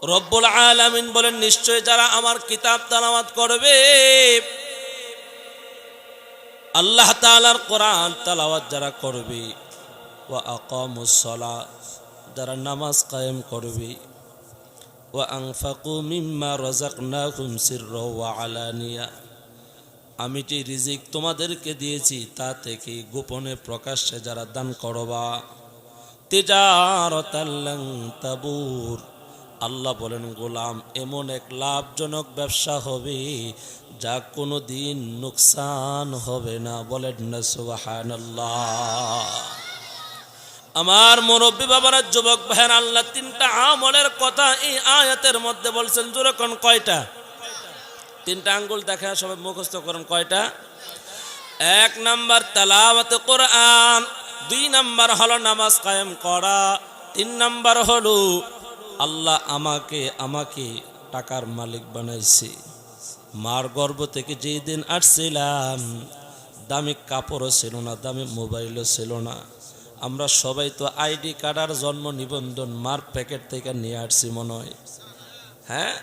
রব্বুল আলামিন বলেন, নিশ্চয় যারা আমার কিতাব তেলাওয়াত করবে, আল্লাহ তাআলার কোরআন তেলাওয়াত যারা করবে, ওয়া আকামুস সালাত যারা নামাজ কায়েম করবে, ওয়া আনফাকু মিম্মা রাযাকনাহুম সিররা ওয়া আলানিয়া, আমি যে রিজিক তোমাদেরকে দিয়েছি তা থেকে গোপনে প্রকাশ্যে যারা দান করবা, তিজারাতাল লান তাবুর, আল্লাহ বলেন গোলাম এমন এক লাভজনক ব্যবসা হবে যা কোনো দিন নুকসান হবে না। বলেন না সুবহানাল্লাহ। আমার মুরব্বী বাবারা, যুবক ভাইয়ের, আল্লাহ তিনটা আমলের কথা এই আয়াতের মধ্যে বলছেন। যেরকম কয়টা? তিনটা আঙ্গুল দেখা সবাই মুখস্থ করেন। কয়টা? এক নাম্বার তেলাওয়াতে কোরআন, দুই নাম্বার হলো নামাজ কায়েম করা, তিন নাম্বার হলো আল্লাহ আমাকে টাকার মালিক বানাইছে। মার গর্ভ থেকে যেই দিন আসছিলাম দামি কাপড়ও ছিল না, দামি মোবাইলও ছিল না। আমরা সবাই তো আইডি কার্ড আর জন্ম নিবন্ধন মার প্যাকেট থেকে নিয়ে আসছি মনে হয়। হ্যাঁ,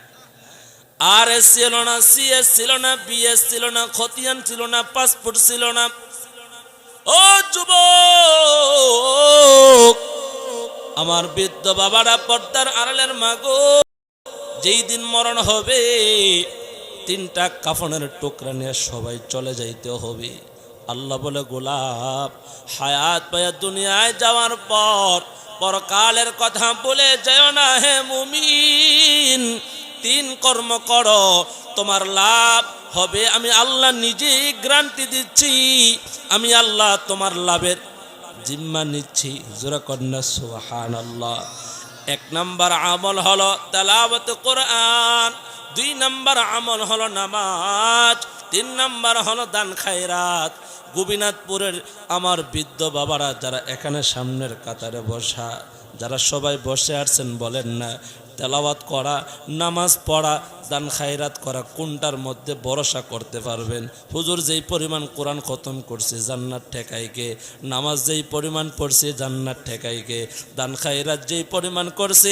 আর এস ছিল না, সিএস ছিল না, বিএস ছিল না, খতিয়ান ছিল না, পাসপোর্ট ছিল না। ও যুবক, আমার বৃদ্ধ বাবারা, পর্দার আড়ালের মাগো, যেই দিন মরণ হবে তিনটা কাফনের টুকরা নিয়ে সবাই চলে যাইতে হবে। আল্লাহ বলে গোলাপ হায়াত পায়া দুনিয়ায় যাওয়ার পর পরকালের কথা বলে যায় না হে মুমিন। তিন কর্ম করো, তোমার লাভ হবে। আমি আল্লাহ নিজেই গ্যারান্টি দিচ্ছি, আমি আল্লাহ তোমার লাভের জিম্মা নিচ্ছি। জোরে কন্যা সুবহানাল্লাহ। এক নাম্বার আমল হলো তেলাওয়াত কোরআন, দুই নাম্বার আমল হলো নামাজ, তিন নাম্বার হলো দান খায়রাত। গোপীনাথপুরের আমার বৃদ্ধ বাবারা যারা এখানে সামনের কাতারে বসা, যারা সবাই বসে আসছেন, বলেন না তেলাওয়াত করা, নামাজ পড়া, দান খায়রাত করা কোনটার মধ্যে ভরসা করতে পারবেন? হুজুর যেই পরিমাণ কোরআন খতম করছে জান্নাত ঠেকাইকে, নামাজ যেই পরিমাণ পড়ছে জান্নাত ঠেকাইকে, দান খায়রাত যেই পরিমাণ করছে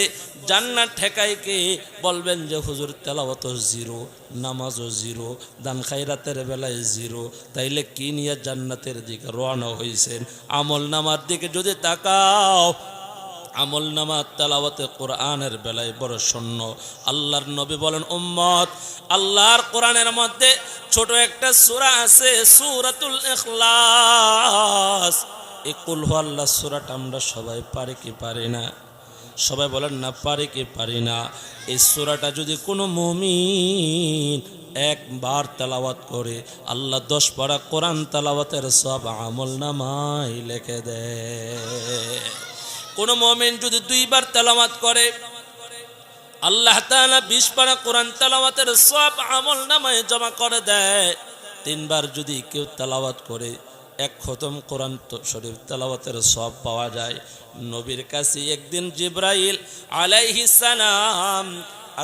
জান্নাত ঠেকাইকে। বলবেন যে হুজুর তেলাওয়াত জিরো, নামাজও জিরো, দান খায়রাতের বেলায় জিরো, তাইলে কি নিয়ে জান্নাতের দিকে রওনা হইছেন? আমল নামার দিকে যদি তাকাও, আমল নামা তেলাওয়াতে কোরআনের বেলায় বড় শূন্য। আল্লাহর নবী বলেন, উম্মত, আল্লাহর কোরআনের মধ্যে ছোট একটা সূরা আছে, সূরাতুল ইখলাস। এই কুল হু আল্লাহ সূরাটা আমরা সবাই পারি কি পারি না? সবাই বলেন না পারি কি পারি না? এই সূরাটা যদি কোনো মুমিন একবার তেলাওয়াত করে, আল্লাহ 10 পারা কোরআন তেলাওয়াতের সব আমল নামায় লিখে দেয়। কোন মুমিন যদি 2 বার তেলাওয়াত করে, আল্লাহ তাআলা 20 পারা কোরআন তেলাওয়াতের সব আমল নামায় জমা করে দেয়। 3 বার যদি কেউ তেলাওয়াত করে, 1 খতম কোরআন শরীফ তেলাওয়াতের সব পাওয়া যায়। নবীর কাছে একদিন জিবরাইল আলাইহিস সালাম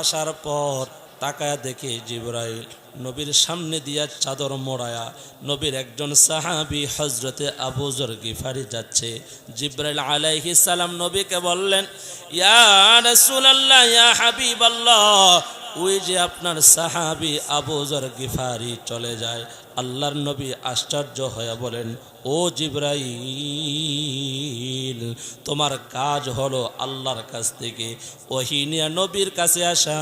আসার পর তাকায়া দেখে জিবরাইল নবীর সামনে দিয়া চাদর মোড়ায়া নবীর একজন সাহাবী হযরতে আবু যর গিফারি যাচ্ছে। জিবরাইল আলাইহিস সালাম নবীকে বললেন, ইয়া রাসূলুল্লাহ, ইয়া হাবিবাল্লাহ, ওই যে আপনার সাহাবী আবু যর গিফারি চলে যায়। আল্লাহর নবী আশ্চর্য হয়ে বলেন, ও জিবরাইল, তোমার কাজ হলো আল্লাহর কাছ থেকে ওহী নিয়ে নবীর কাছে আসা,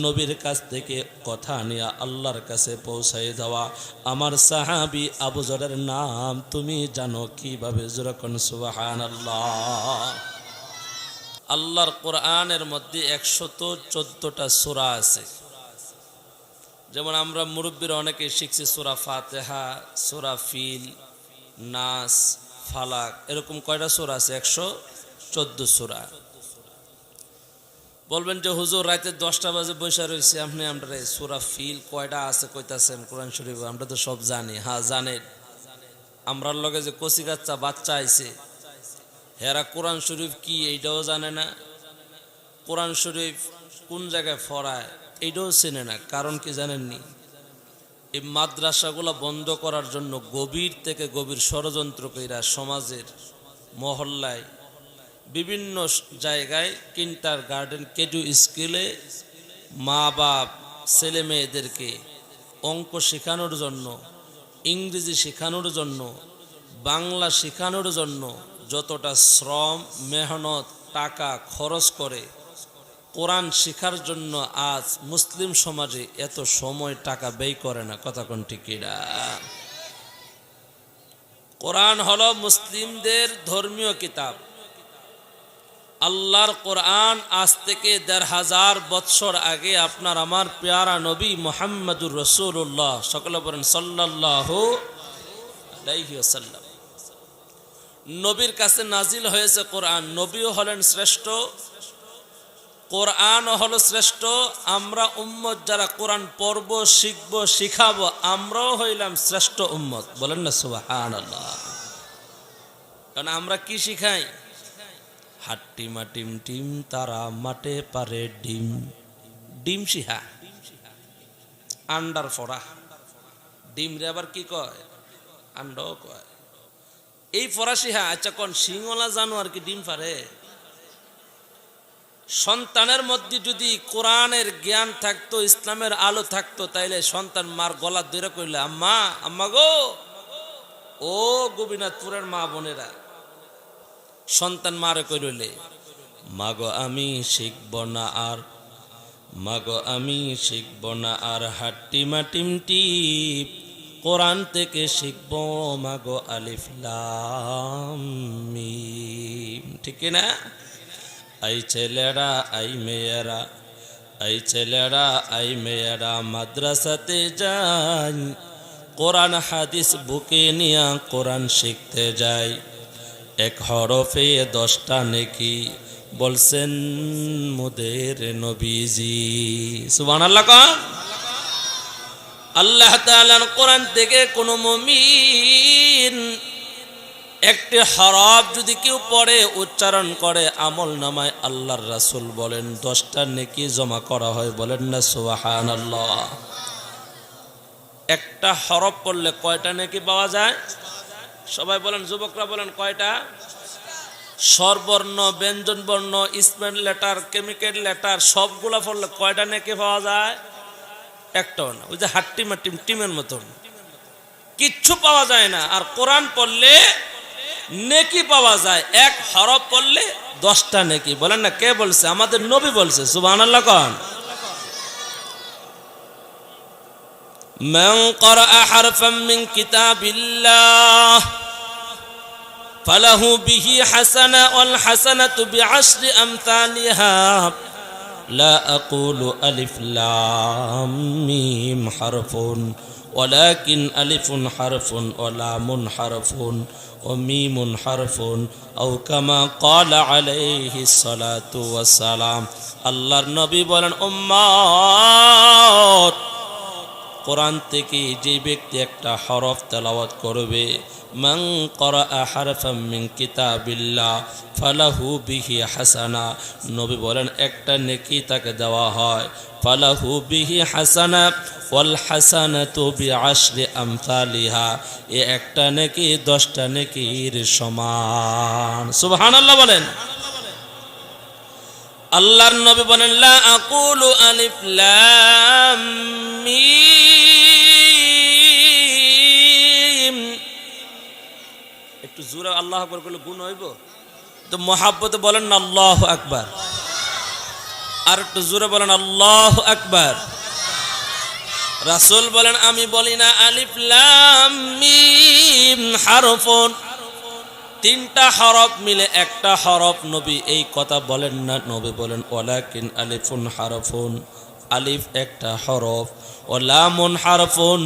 নবীর কাছ থেকে কথা নিয়ে আল্লাহর কাছে পৌঁছায় দেওয়া। আমার সাহাবী আবু যরের নাম তুমি জানো কিভাবে? যখন সুবহানাল্লাহ। আল্লাহর কোরআনের মধ্যে 114টা সূরা আছে। যেমন আমরা মুরব্বীরা অনেকে শিখছি সূরা ফাতিহা, সূরা ফিল, নাস, ফালাক, এরকম কয়টা সূরা আছে? 114 সূরা। বলবেন যে হুজুর রাতে 10টা বাজে বসে রয়েছে, আপনি আমরা সূরা ফিল কয়টা আছে কইতাছেন কোরআন শরীফ? আমরা তো সব জানি। হ্যাঁ জানেন। আমরার লগে যে কচি কাচ্চা বাচ্চা আইছে, হেরা কোরআন শরীফ কি এইটাও জানে না, কোরআন শরীফ কোন জায়গায় পড়ায় এইটাও চেনে না। কারণ কি জানেননি? এই মাদ্রাসাগুলো বন্ধ করার জন্য গভীর থেকে গভীর ষড়যন্ত্র কইরা সমাজের মহল্লায় বিভিন্ন জায়গায় কিন্টার গার্ডেন কেজু স্কুলে মা বাপ ছেলে মেয়েদেরকে অঙ্ক শেখানোর জন্য, ইংরেজি শেখানোর জন্য, বাংলা শেখানোর জন্য যতটা শ্রম মেহনত টাকা খরচ করে কোরআন শেখার জন্য আজ মুসলিম সমাজে এত সময় টাকা ব্যয় করে না। কথা কোন ঠিক কিনা? কোরআন হলো মুসলিমদের ধর্মীয় কিতাব। আল্লাহর কোরআন আজ থেকে ১৫০০ বৎসর আগে আপনার আমার প্যারা নবী মুহাম্মদুর রাসূলুল্লাহ সকলে বলেন সাল্লাল্লাহু আলাইহি ওয়াসাল্লাম নবীর কাছে নাজিল হয়েছে কোরআন। নবীও হলেন শ্রেষ্ঠ, কোরআনও হলো শ্রেষ্ঠ। আমরা উম্মত যারা কোরআন পড়ব, শিখব, শিখাবো, আমরাও হইলাম শ্রেষ্ঠ উম্মত। বলেন না সুবহানাল্লাহ। কারণ আমরা কি শিখাই? হাট্টিমা টিম টিম তারা মাঠে পারে ডিম, ডিম শিহা আন্ডার ফড়া। ডিম রে আবার কি কয়? আন্ডাও কয়। এই ফরাসি হ্যাঁ। আচ্ছা কোন সিংওয়ালা জানোয়ার কি ডিম পারে? সন্তানের মধ্যে যদি কোরআনের জ্ঞান থাকতো, ইসলামের আলো থাকতো, তাইলে সন্তান মার গলা ধরে কইলে আম্মা আম্মা গো। ও গোবিনাথপুরের মা বোনেরা, সন্তান মারে কইলে মাগো আমি শিখব না আর, মাগো আমি শিখব না আর হাট্টি মাটিম টিপ, কোরআন থেকে শিখব মাগো আলিফ লাম মিম। ঠিক না? আই ছেলেরা আই মেয়েরা, আই ছেলেরা আই মেয়েরা মাদ্রাসাতে যাই, কোরআন হাদিস বুকে নিয়া কোরআন শিখতে যাই। এক হরফে 10টা নেকি বলছেন মোদের নবীজি। সুবহানাল্লাহ। কোন আল্লাহ তাআলার কোরআন থেকে কোন মুমিন একটি হরফ যদি কেউ পড়ে, উচ্চারণ করে, আমল নামায় আল্লাহর রাসূল বলেন 10টা নেকি জমা করা হয়। বলেন না সুবহানাল্লাহ। একটা হরফ পড়লে কয়টা নেকি পাওয়া যায়? সবাই বলেন, যুবকরা বলেন কয়টা? স্বরবর্ণ, ব্যঞ্জন বর্ণ, স্পেল লেটার, কেমিক্যাল লেটার সবগুলা পড়লে কয়টা নেকি পাওয়া যায়? একটাও না। ওই যে হাট্টি মাটিম টিমের মতন কিচ্ছু পাওয়া যায় না। আর কোরআন পড়লে নেকি পাওয়া যায়। এক হরফ পড়লে 10টা নেকি। বলেন না কে বলছে? আমাদের নবী বলছে। সুবহানাল্লাহ। কোন মান ক্বারাআ হারফাম মিন কিতাবিল্লাহ ফালাহু বিহি হাসানা ওয়াল হাসানাতু বিআশরি আমসালিহা লা আকুলু আলিফ লাম মিম হারফুন ওয়ালাকিন আলিফুন হারফুন ওয়া লামুন হারফুন ও মিমুন হারফুন আও কামা ক্বালা আলাইহিস সালাতু ওয়াস সালাম। আল্লাহর নবী বলেন, উম্মত কোরআন থেকে যে ব্যক্তি একটা হরফ তেলাওয়াত করবে, মান ক্বারাআ হারফাম মিন কিতাবিল্লাহ ফালাহু বিহি হাসানা, নবী বলেন একটা নেকি তাকে দেওয়া হয়। ফালাহু বিহি হাসানা ওয়াল হাসানাতু বিআশরি আমসালিহা, এ একটা নেকি 10টা নেকির সমান। সুবহানাল্লাহ বলেন। আল্লাহর নবী বলেন, লা আকুলু আলিফ লাম মিম। একটু জোরে আল্লাহু আকবার বলে গুণ হইব তো? মুহাব্বতে বলেন না আল্লাহু আকবার। আর একটু জোরে বলেন আল্লাহু আকবার। রাসূল বলেন, আমি বলি না আলিফ লাম মিম হারফুন, 3টা হরফ মিলে একটা হরফ। নবী এই কথা বলেন না। নবী বলেন ওয়ালাকিন আলিফুন হারফুন, আলিফ একটা হরফ, ও লামুন হারফুন,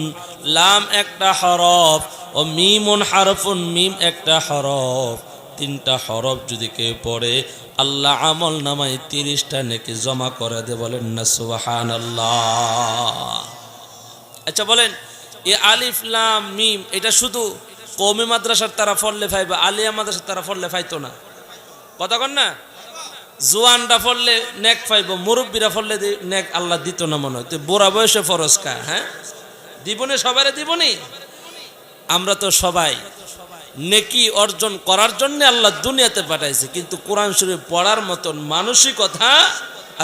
লাম একটা হরফ, ও মিমুন হারফুন, মিম একটা হরফ। 3টা হরফ যদি কেউ পড়ে, আল্লাহ আমল নামায় 30টা নেকি জমা করে দে। বলেন না সুবহানাল্লাহ। আচ্ছা বলেন, এই আলিফ লাম মিম এটা শুধু কওমি মাদ্রাসার তারা পড়লে পাইবে, আলিয়া মাদ্রাসার তারা পড়লে পাইতো না? কথা কন না? জোয়ানরা পড়লে নেক পাইব, মুরব্বীরা পড়লে নেক আল্লাহ দিত না মনে হয়। তো বুড়া বয়সে ফরজ কা? হ্যাঁ দিবনি, সবারে দিবনি। আমরা তো সবাই নেকি অর্জন করার জন্য আল্লাহ দুনিয়াতে পাঠাইছে, কিন্তু কোরআন শরীফ পড়ার মতন মানসিকতা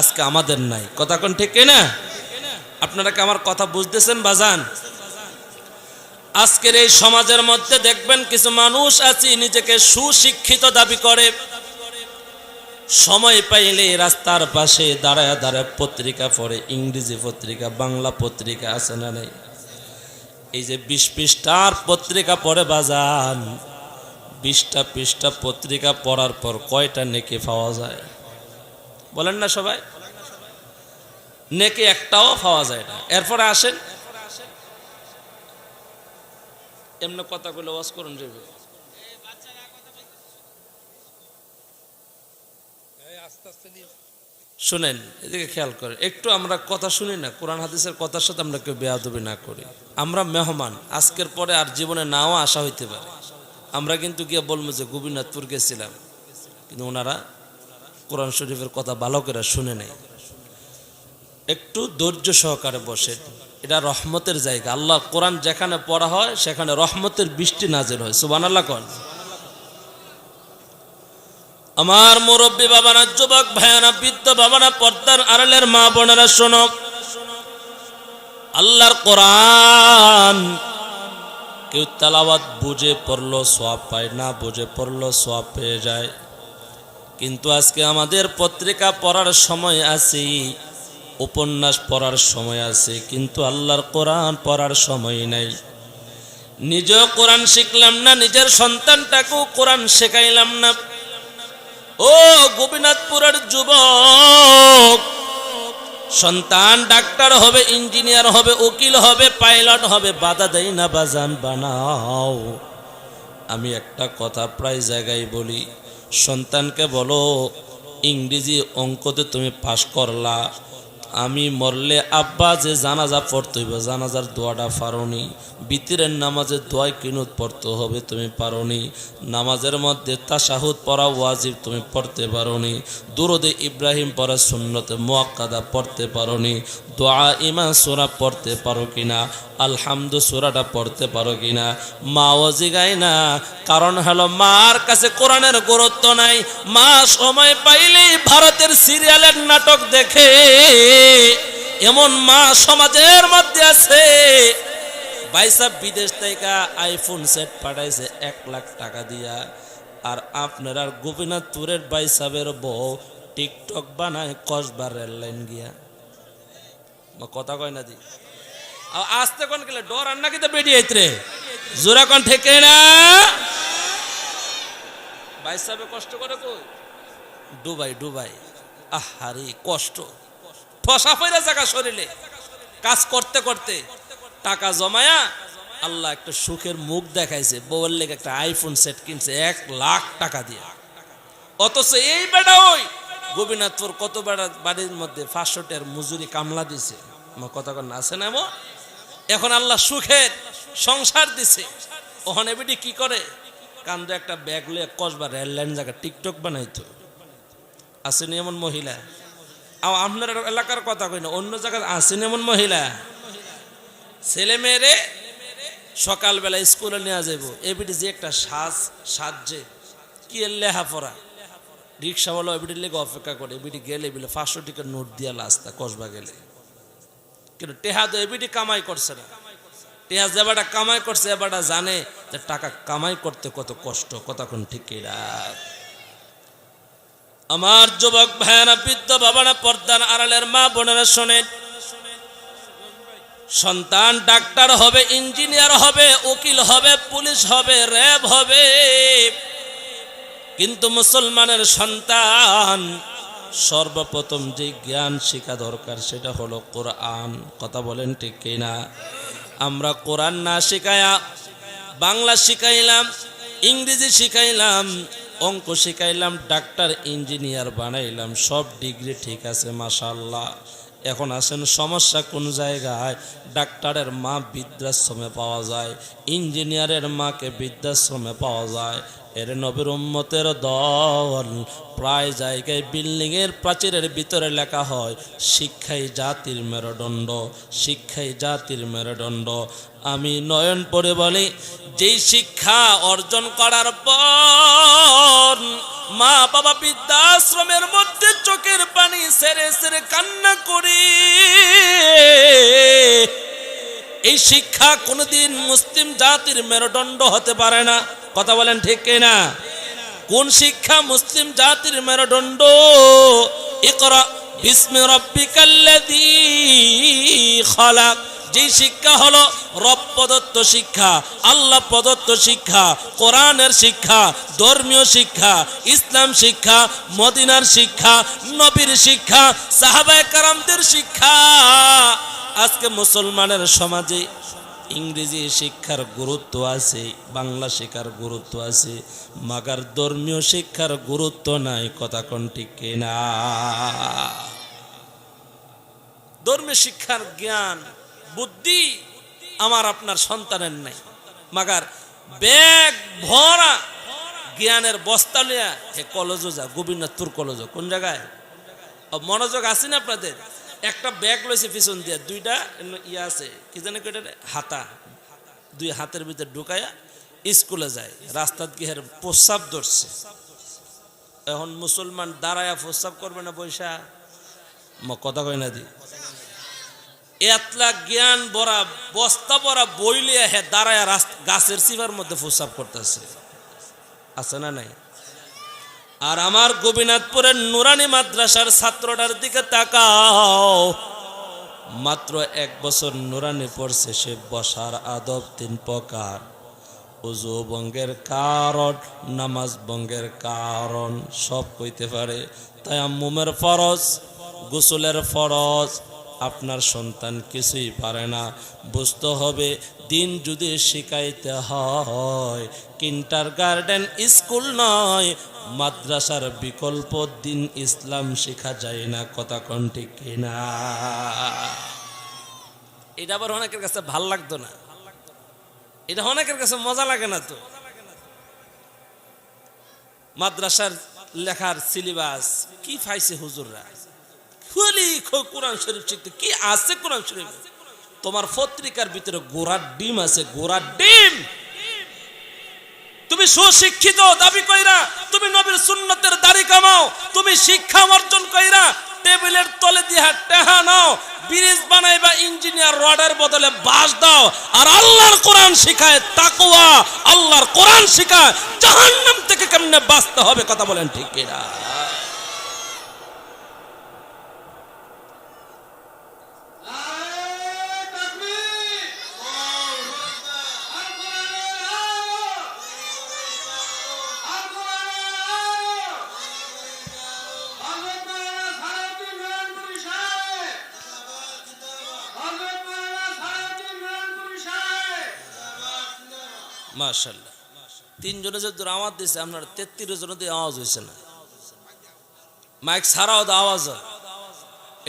আজকে আমাদের নাই। কথা কোন ঠিক না? আপনারা কি আমার কথা বুঝতেছেন বাজান? আজকের এই সমাজের মধ্যে দেখবেন কিছু মানুষ আছে নিজেকে সুশিক্ষিত দাবি করে, সময় পাইলে রাস্তার পাশে দাঁড়ায় দাঁড়ায় পত্রিকা পড়ে, ইংরেজি পত্রিকা, বাংলা পত্রিকা আছে না নাই? এই যে 20 পৃষ্ঠার পত্রিকা পড়ে বাজান, 20টা পৃষ্ঠা পত্রিকা পড়ার পর কয়টা নেকি পাওয়া যায় বলেন না সবাই? নেকি একটাও পাওয়া যায় না। এরপরে আসেন এমনি কথাগুলো ওয়াজ করুন রে, শুনেন, এদিকে খেয়াল করেন একটু। আমরা কথা শুনি না, কোরআন হাদিসের কথার সাথে আমরা কেউ বেয়াদবি না করি। আমরা মেহমান, আজকের পরে আর জীবনে নাও আসা হইতে পারে। আমরা কিন্তু গিয়ে বলবো যে গোবিনাথপুর গেছিলাম, কিন্তু ওনারা কোরআন শরীফের কথা ভালো করে শুনে নেই। একটু ধৈর্য সহকারে বসে, এটা রহমতের জায়গা। আল্লাহ কোরআন যেখানে পড়া হয় সেখানে রহমতের বৃষ্টি নাজিল হয়। সুবহানাল্লাহ কোন। আমার মুরব্বী বাবারা, যুবক ভাইয়ারা, বৃদ্ধ বাবারা, পর্দার আড়ালের মা বোনেরা, শোনো, আল্লাহর কোরআন কেউ তেলাওয়াত বুঝে পড়লো সওয়াব পায়, না বুঝে পড়লো সওয়াব পেয়ে যায়। কিন্তু আজকে আমাদের পত্রিকা পড়ার সময় আছে, উপন্যাস পড়ার সময় আছে, কিন্তু আল্লাহর কোরআন পড়ার সময় নাই। নিজেও কোরআন শিখলাম না, নিজের সন্তানটাকেও কোরআন শেখাইলাম না। ও গোপীনাথপুরের যুবক, সন্তান ডাক্তার হবে, ইঞ্জিনিয়ার হবে, উকিল হবে, পাইলট হবে, বাধা দেয় না বাজান, বানাও। আমি একটা কথা প্রায় জায়গায় বলি, সন্তানকে বলো ইংরেজি অঙ্কতে তুমি পাশ করলা, আমি মরলে আব্বা যে জানাজা পড়তে হইব, জানাজার দোয়াটা পারোনি, বিতিরের নামাজের দোয়াই কিনুত পড়তে হবে, তুমি পারোনি, নামাজের মধ্যে তাশাহুদ পড়া ওয়াজিব তুমি পড়তে পারোনি, দুরুদে ইব্রাহিম পড়া সুন্নতে মুআক্কাদা পড়তে পারোনি, দোয়া ইমান সূরা পড়তে পারো কিনা, আলহামদু সূরাটা পড়তে পারো কিনা? মা ওয়াজিগায় না, কারণ হলো মার কাছে কোরআনের গুরুত্ব নাই। মা সময় পাইলেই ভারতের সিরিয়ালের নাটক দেখে। এমন মা সমাজের মধ্যে আছে, ভাইসাব বিদেশ থেকে আইফোন সেট পাঠাইছে 1 লাখ টাকা দিয়া, আর আপনারা গোপীনাথপুরের ভাইসাবের বউ টিকটক বানায় কসবা রেল লাইন গিয়া। কথা কয় না দি আসতে কোন গেলে ডর আর নাকি তো বেরিয়ে রে জোরা কোন থেকে না। ভাইসাবে কষ্ট করে কই ডুবাই ডুবাই, আহারে কষ্ট, ঠসা ফেরা জায়গা শরীরে কাজ করতে করতে টাকা জমায়া আল্লাহ একটা সুখের মুখ দেখাইছে, বউয়ের লেগে একটা আইফোন সেট কিনছে 1 লাখ টাকা দিয়ে। অথচ এই বেটা ওই গোপীনাথপুর কত বাড়ির মধ্যে 500 টাকার মজুরি কামলা দিছে। আমার কথা কন আছে না? এখন আল্লাহ সুখের সংসার দিছে, ওখানে বেটি কি করে কান্দে একটা ব্যাগ লয়ে কসবা রেল লাইন জায়গা টিকটক বানাইতো। আসেনি এমন মহিলা? আপনার এলাকার কথা কই না, অন্য জায়গায় আসেনি এমন মহিলা? ছেলে মেয়েরে সকালবেলা স্কুলে নিয়ে যাইব, এবিটি যে একটা সাজে কি লেহাপড়া, রিক্সাওয়ালা এবিটির লেগে অপেক্ষা করে, এবিটি গেলে বিলে 500 টাকার নোট দিয়া লাস্তা কসবা গেলে। কিন্তু টেহা তো এবিটি কামাই করছে না, টেহা যেবাটা কামাই করছে এবারটা জানে যে টাকা কামাই করতে কত কষ্ট। কতক্ষণ ঠিক আমার যুবক ভাইয়েরা, বৃদ্ধ বাবারা, পর্দার আড়ালের মা বোনেরা শোনেন, সন্তান ডাক্তার হবে, ইঞ্জিনিয়ার হবে, উকিল হবে, পুলিশ হবে, র্যাব হবে, কিন্তু মুসলমানের সন্তান সর্বপ্রথম যে জ্ঞান শিখা দরকার সেটা হলো কোরআন। কথা বলেন ঠিক কিনা? আমরা কোরআন না শিখায়া বাংলা শিখাইলাম, ইংরেজি শিখাইলাম, অঙ্ক শিখাইলাম, ডাক্তার ইঞ্জিনিয়ার বানাইলাম, সব ডিগ্রি ঠিক আছে মাশাআল্লাহ। এখন আসেন সমস্যা কোন জায়গায়? ডাক্তারের মা বৃদ্ধাশ্রমে পাওয়া যায়, ইঞ্জিনিয়ারের মাকে বৃদ্ধাশ্রমে পাওয়া যায়, এর নবীর উম্মতের দল। প্রায় জায়গায় বিল্ডিংয়ের প্রাচীরের ভিতরে লেখা হয় শিক্ষাই জাতির মেরুদণ্ড, শিক্ষাই জাতির মেরুদণ্ড। আমি নয়ন পড়ে বলি, যেই শিক্ষা অর্জন করার পর মা বাবা বৃদ্ধাশ্রমের মধ্যে চোখের পানি সেরে সেরে কান্না করি, এই শিক্ষা কোনোদিন মুসলিম জাতির মেরুদণ্ড হতে পারে না। কথা বলেন ঠিক কিনা? কোন শিক্ষা মুসলিম জাতির মেরুদণ্ড? ইকরা বিসমি রাব্বিকাল্লাযী খালাক। যে শিক্ষা হলো রব প্রদত্ত শিক্ষা, আল্লাহ প্রদত্ত শিক্ষা, কোরআনের শিক্ষা, ধর্মীয় শিক্ষা, ইসলাম শিক্ষা, মদিনার শিক্ষা, নবীর শিক্ষা, সাহাবায়ে কেরামদের শিক্ষা। আজকে মুসলমানের সমাজে ইংরেজি শিক্ষার গুরুত্ব আছে, বাংলা শিক্ষার গুরুত্ব আছে, মাগার ধর্মীয় শিক্ষার গুরুত্ব নাই। কথা কোন ঠিক কিনা? ধর্মীয় শিক্ষার জ্ঞান বুদ্ধি আমার আপনার সন্তানের নাই, মাগার ব্যাগ ভরা জ্ঞানের বস্তা লিয়া হে কলেজও যা, গোবিন্দপুর কলেজ কোন জায়গায়, মনোযোগ আছে না আপনাদের? একটা ব্যাগ লইছে পিছন দিয়ে, দুইটা ইয়া আছে কি জানে কেটে হাতা, দুই হাতের ভিতরে ঢুকাইয়া স্কুলে যায়। রাস্তাত গিয়ে প্রস্রাব ধরছে। এখন মুসলমান দাঁড়ায়া প্রস্রাব করবে না বৈশা? কথা কয় না দি, এতলা জ্ঞান ভরা বস্তা ভরা বই লিয়া হে দাঁড়ায়া গাছের চিপার মধ্যে প্রস্রাব করতেছে, আছে না নাই? আর আমার গোবিনাথপুরের নুরানি মাদ্রাসার ছাত্রটার দিকে তাকাও, মাত্র 1 বছর নুরানি পড়ছে, সে বসার আদব 3 প্রকার। ওযু ভঙ্গের কারণ, নামাজ ভঙ্গের কারণ সব কইতে পারে। তায়াম্মুমের ফরজ, গোসলের ফরজ। আপনার সন্তান কিছুই পারে না, বুঝতে হবে দিন যদি শিখাইতে হয় কিন্ডারগার্টেন স্কুল নয়, মাদ্রাসার বিকল্প দিন ইসলাম শেখা যায় না। কথা কোন ঠিক কিনা? এটা আবার অনেকের কাছে ভাল লাগতো না, এটা অনেকের কাছে মজা লাগে না। তো মাদ্রাসার লেখার সিলেবাস কি পাইছে হুজুররা, খালি কোরআন শরীফ শিখতে কি আছে কোরআন শরীফ? তোমার পত্রিকার ভিতরে গোড়ার ডিম আছে, গোড়ার ডিম। তুমি সুশিক্ষিত দাবি কইরা, তুমি নবীর সুন্নতের দাড়ি কামাও, তুমি শিক্ষা অর্জন কইরা টেবিলের তলে দিয়া টেহা নাও, ব্রিজ বানাইবা ইঞ্জিনিয়ার রডের বদলে বাঁশ দাও, আর আল্লাহর কোরআন শিখায় তাকওয়া, আল্লাহর কোরআন শিখায় জাহান্নাম থেকে কেমনে বাঁচতে হবে। কথা বলেন ঠিক কিনা? মাশাআল্লাহ, 3 জনে যে আওয়াজ দিয়েছে, আপনার 33 জন দিয়ে আওয়াজ হয়েছে না। মাইক ছাড়াও তো আওয়াজ হয়,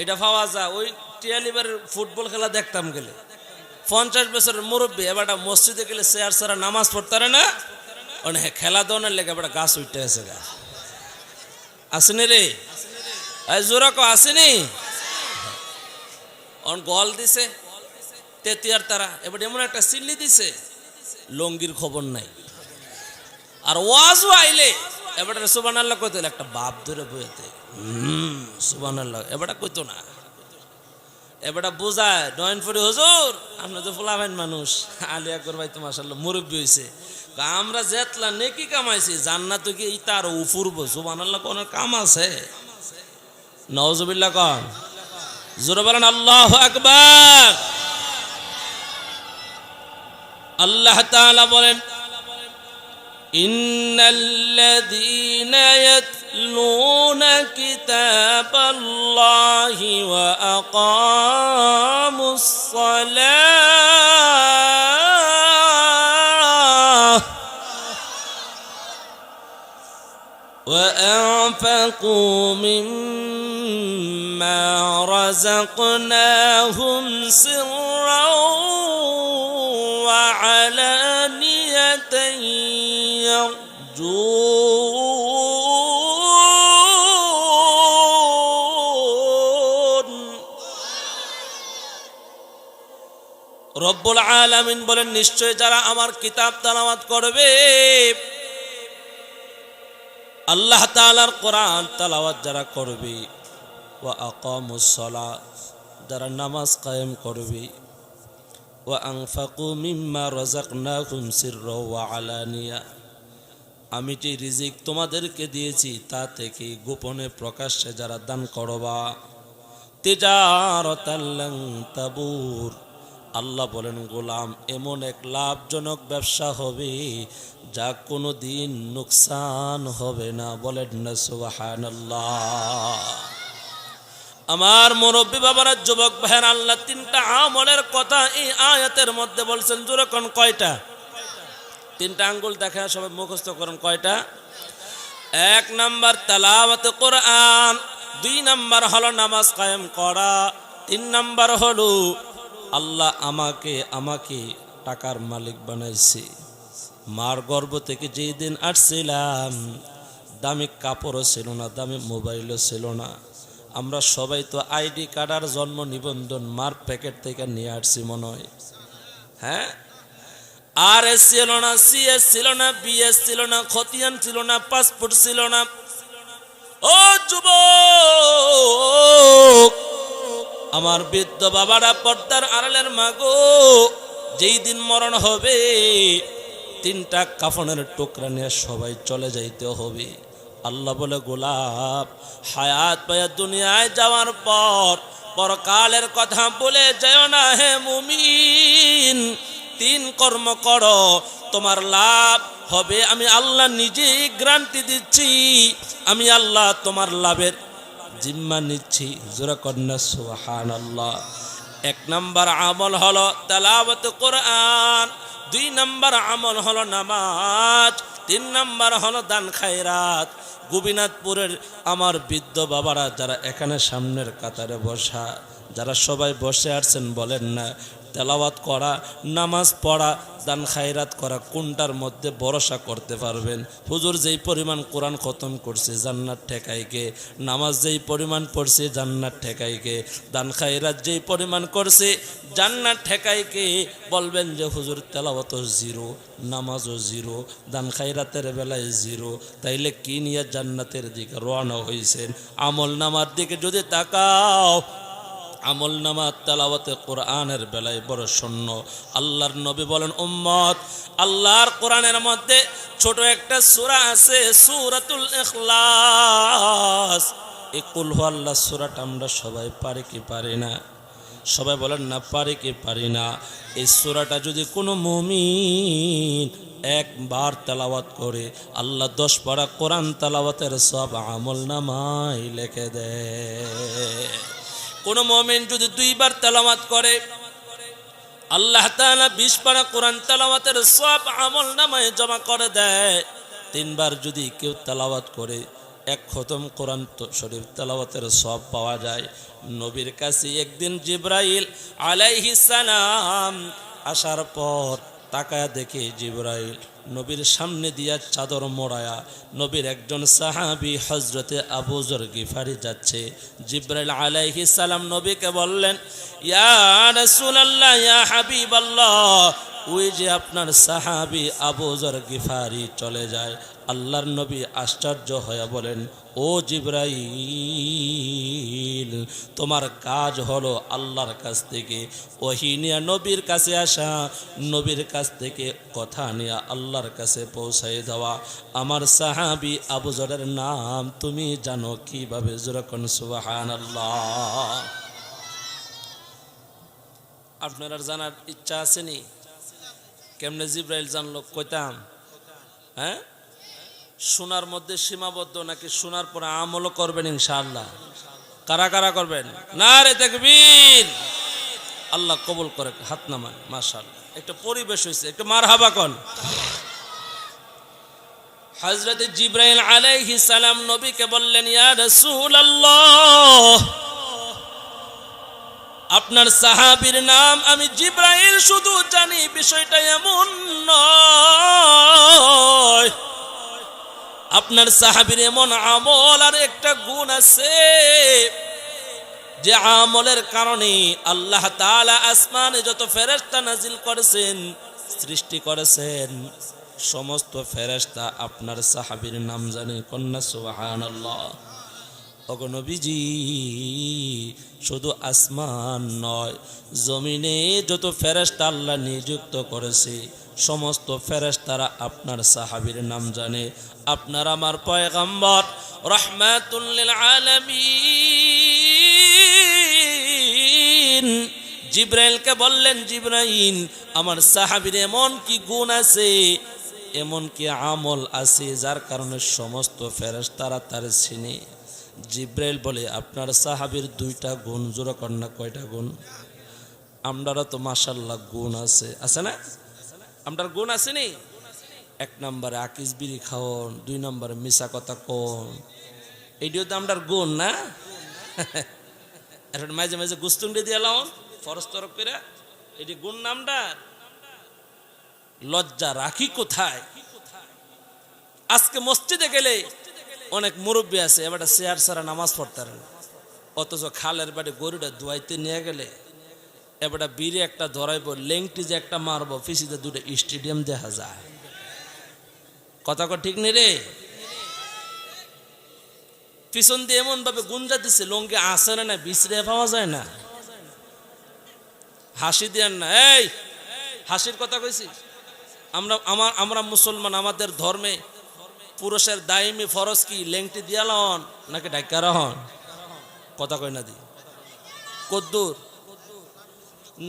এটা পাওয়া যায়। ওই টিয়ালিবারের ফুটবল খেলা দেখতাম গেলে 50 বছরের মুরব্বী এবারটা মসজিদে গেলে চেয়ার ছাড়া নামাজ পড়তে পারে না, অনেক খেলা দোনের লেগে এবার গাছ উঠতে আছে। গা আসেনি রে, জোরাক আসেনি, অন গল দিছে তেতিয়ার তারা, এবার এমন একটা সিল্লি দিছে লঙ্গির খবর নাই। আর ওয়াজও আইলে এবার সুবহানাল্লাহ কইতো, একটা বাপ ধরে বইতে সুবহানাল্লাহ এবারটা কইতো না। এবারটা বোঝায় নয়নপুরি হুজুর, আপনি তো ফুলাবেন মানুষ, আলিয়া করবাই তো মাশাআল্লাহ মুরব্বী হয়েছে, আমরা যেতলা নেকি কামাইছি জান্নাত কি তার উফুরব। সুবহানাল্লাহ কোন কাম আছে? নাউজুবিল্লাহ কোন, জোরে বলেন আল্লাহু আকবার। আল্লাহ তাআলা বলেন, ইন্নাল্লাযীনা ইয়াতলুনা কিতাবাল্লাহি ওয়া আকামুস সালাহ ওয়া আনফাকু মিম্মা রাযাকনাহুম সিররাও وعلانية يرجون রব্বুল আলামিন বলেন নিশ্চয় যারা আমার কিতাব তেলাওয়াত করবে, আল্লাহ তাআলার কোরআন তেলাওয়াত যারা করবে, ওয়া আকামুস সালাত যারা নামাজ কায়েম করবে, ওয়া আনফাকু মিম্মা রাযাকনাহুম সিররা ওয়া আলানিয়া আমি যে রিজিক তোমাদেরকে দিয়েছি তা থেকে গোপনে প্রকাশ্যে যারা দান করবা, তিজারাতাল লান তাবুর আল্লাহ বলেন গোলাম এমন এক লাভজনক ব্যবসা হবে যা কোনো দিন নুকসান হবে না। বলেন না সুবহানাল্লাহ। আমার মুরব্বী বাবারা, যুবক ভাইয়ের, আল্লাহ তিনটা আমলের কথা এই আয়াতের মধ্যে বলছেন। জোরে কোন কয়টা? তিনটা আঙ্গুল দেখা সবাই মুখস্থ করেন। কয়টা? 1 নাম্বার তেলাওয়াত কোরআন, 2 নাম্বার হলো নামাজ কায়েম করা, 3 নাম্বার হলো আল্লাহ আমাকে টাকার মালিক বানাইছে। মার গর্ভ থেকে যেই দিন আসছিলাম দামি কাপড়ও ছিল না, দামি মোবাইলও ছিল না। আমরা সবাই তো আইডি কার্ড আর জন্ম নিবন্ধন মার প্যাকেট থেকে নিয়ে আসছি মনে হয়। হ্যাঁ, আর এস ছিল না, সিএস ছিল না, বিএস ছিল না, খতিয়ান ছিল না, পাসপোর্ট ছিল না। ও যুবক, আমার বৃদ্ধ বাবারা, পর্দার আড়ালের মাগো, যেই দিন মরণ হবে 3টা কাফনের টুকরা নিয়ে সবাই চলে যাইতে হবে। আল্লাহ বলে গোলাপ হায়াত পায়া দুনিয়ায় যাওয়ার পর পরকালের কথা বলে যেও না হে মুমিন। 3 কর্ম করো, তোমার লাভ হবে। আমি আল্লাহ নিজেই গ্যারান্টি দিচ্ছি, আমি আল্লাহ তোমার লাভের জিম্মা নিচ্ছি। জোরে কন্যা সুবহানাল্লাহ। 1 নাম্বার আমল হলো তেলাওয়াত কোরআন, 2 নাম্বার আমল হলো নামাজ, 3 নাম্বার হলো দান খায়রাত। গোবিনাথপুরের আমার বৃদ্ধ বাবারা যারা এখানে সামনের কাতারে বসা, যারা সবাই বসে আছেন, বলেন না তেলাওয়াত করা, নামাজ পড়া, দান খায়রাত করা কোনটার মধ্যে ভরসা করতে পারবেন? হুজুর যেই পরিমাণ কোরআন খতম করছে জান্নাত ঠেকাইকে, নামাজ যেই পরিমাণ পড়ছে জান্নাত ঠেকাইকে, দান খায়রাত যেই পরিমাণ করছে জান্নাত ঠেকাইকে। বলবেন যে হুজুর তেলাওয়াতও জিরো, নামাজও জিরো, দান খায়রাতের বেলায় জিরো, তাইলে কি নিয়ে জান্নাতের দিকে রওনা হইছেন? আমল নামার দিকে যদি তাকাও, আমল নামা তেলাওয়াতে কোরআনের বেলায় বড় শূন্য। আল্লাহর নবী বলেন উম্মত, আল্লাহর কোরআনের মধ্যে ছোট একটা সূরা আছে, সূরাতুল ইখলাস। এই কুল হুয়াল্লাহ সূরাটা আমরা সবাই পারি কি পারি না? সবাই বলেন না পারি কি পারি না? এই সূরাটা যদি কোনো মুমিন একবার তেলাওয়াত করে, আল্লাহ 10 পারা কোরআন তেলাওয়াতের সব আমল নামায় লিখে দেয়। কোন মুমিন যদি 2 বার তেলাওয়াত করে, আল্লাহ তাআলা 20 পারা কোরআন তেলাওয়াতের সব আমল নামায় জমা করে দেয়। 3 বার যদি কেউ তেলাওয়াত করে, 1 খতম কোরআন শরীফ তেলাওয়াতের সব পাওয়া যায়। নবীর কাছে একদিন জিবরাইল আলাইহিস সালাম আসার পর তাকায়া দেখে জিবরাইল নবীর সামনে দিয়া চাদর মোড়ায়া নবীর একজন সাহাবী হযরতে আবু যর গিফারি যাচ্ছে। জিবরাইল আলাইহিস সালাম নবীকে বললেন, ইয়া রাসূলুল্লাহ, ইয়া হাবিবাল্লাহ, ওই যে আপনার সাহাবী আবু যর গিফারি চলে যায়। আল্লাহর নবী আশ্চর্য হয়ে বলেন, ও জিবরাইল, তোমার কাজ হলো আল্লাহর কাছ থেকে ওহী নিয়ে নবীর কাছে আসা, নবীর কাছ থেকে কথা নিয়ে আল্লাহর কাছে পৌঁছায় দেওয়া। আমার সাহাবী আবু যরের নাম তুমি জানো কিভাবে? যখন সুবহানাল্লাহ। আপনার জানার ইচ্ছা আসেনি? কেমনে জিবরাইল জানলো? কইতাম, হ্যাঁ? শোনার মধ্যে সীমাবদ্ধ নাকি শোনার পরে আমল করবেন ইনশাআল্লাহ? কারা কারা করবেন? নারে তাকবীর! আল্লাহ কবুল করে, হাত নামান। মাশাআল্লাহ, একটা পরিবেশ হয়েছে, একটা মারহাবা কোন। হযরত জিবরাইল আলাইহিস সালাম নবীকে বললেন, ইয়া রাসূলুল্লাহ, আপনার সাহাবীর নাম আমি জিবরাইল শুধু জানি, বিষয়টা এমন নয়। আপনার সাহাবীর এমন আমল আর একটা গুণ আছে যে আমলের কারণে আল্লাহ তাআলা আসমানে যত ফেরেশতা নাজিল করেছেন, সৃষ্টি করেছেন, সমস্ত ফেরেশতা আপনার সাহাবীর নাম জানে। কন্যা সুবহানাল্লাহ। ওগো নবীজি, শুধু আসমান নয়, জমিনে যত ফেরেশতা আল্লাহ নিযুক্ত করেছে, সমস্ত ফেরেশতারা আপনার সাহাবীর নাম জানে। আপনার আমার পয়গম্বর রাহমাতুল লিল আলামিন জিবরাইলকে বললেন, জিবরাইল, আমার সাহাবীর এমন কি গুণ আছে, এমন কি আমল আছে যার কারণে সমস্ত ফেরেশতারা তার চিনে। জিবরাইল বলে, আপনার সাহাবীর দুইটা গুণ। জোরে কন্যা, কয়টা গুণ? আমরারও তো মাশাআল্লাহ গুণ আছে, আছে না? আমরার গুণ আছে নি? এক নম্বরে আকিস বিড়ি খাওন, দুই নম্বরে মিশা কথা কোন, এইটিও তো আমরার গুণ না? এখন মাঝে মাঝে গুস্তুন্ডি দিয়ে লাও ফরজ তরফ করে, এটি গুণ নামটার। লজ্জা রাখি কোথায়? আজকে মসজিদে গেলে অনেক মুরব্বী আছে, এবার চেয়ার ছাড়া নামাজ পড়তে পারে না, অথচ খালের বাড়ি গরুটা ধুয়াইতে নিয়ে গেলে এবার বীরে একটা ধরাইব, লেংটি যে একটা মারবো, ফিসিতে দুটো স্টেডিয়াম দেখা যায়। কথা ঠিক নেই রে? পিছন দিয়ে এমন ভাবে গুঞ্জা দিচ্ছে, লঙ্গি আসে না, বিছড়ে পাওয়া যায় না। হাসি দেন না, এই হাসির কথা কইছি। আমরা মুসলমান, আমাদের ধর্মে পুরুষের দায়মি ফরজ কি লেংটি দিয়া লন নাকি ডাক্তার হন? কথা কই না দি? কদ্দুর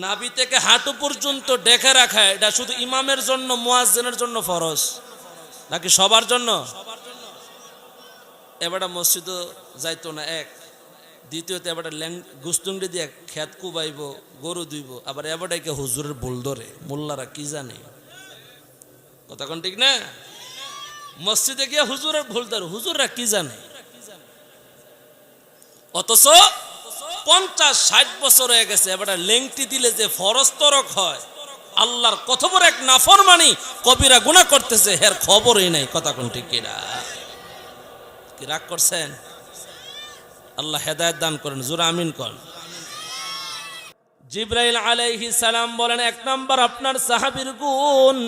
নাভি থেকে হাঁটু পর্যন্ত ডেকে রাখা, এটা শুধু ইমামের জন্য, মুয়াজ্জিনের জন্য ফরজ নাকি সবার জন্য? এবারে মসজিদও যাইতো না এক, দ্বিতীয়ত এবারে গুস্তুংডি দিয়ে খেত কুবাইব, গরু দুইব, আবার এবারটাকে হুজুরের ভুল ধরে। মোল্লারা কি জানে? কথা কোন ঠিক না? মসজিদে গিয়ে হুজুরের ভুল ধরে, হুজুররা কি জানে? অথচ 50-60 বছর হয়ে গেছে, এবারে লেংটি দিলে যে ফরজ তরক হয়, আল্লাহর কত বড় এক নাফরমানি, কবিরা গুনাহ করতেছে, এর খবরই নাই। কথা কোন ঠিক কিনা? কি রাগ করছেন? আল্লাহ হেদায়েত দান করেন, জোরে আমিন করেন। জিবরাইল আলাইহিস সালাম বলেন, এক নাম্বার আপনার সাহাবীর গুণ,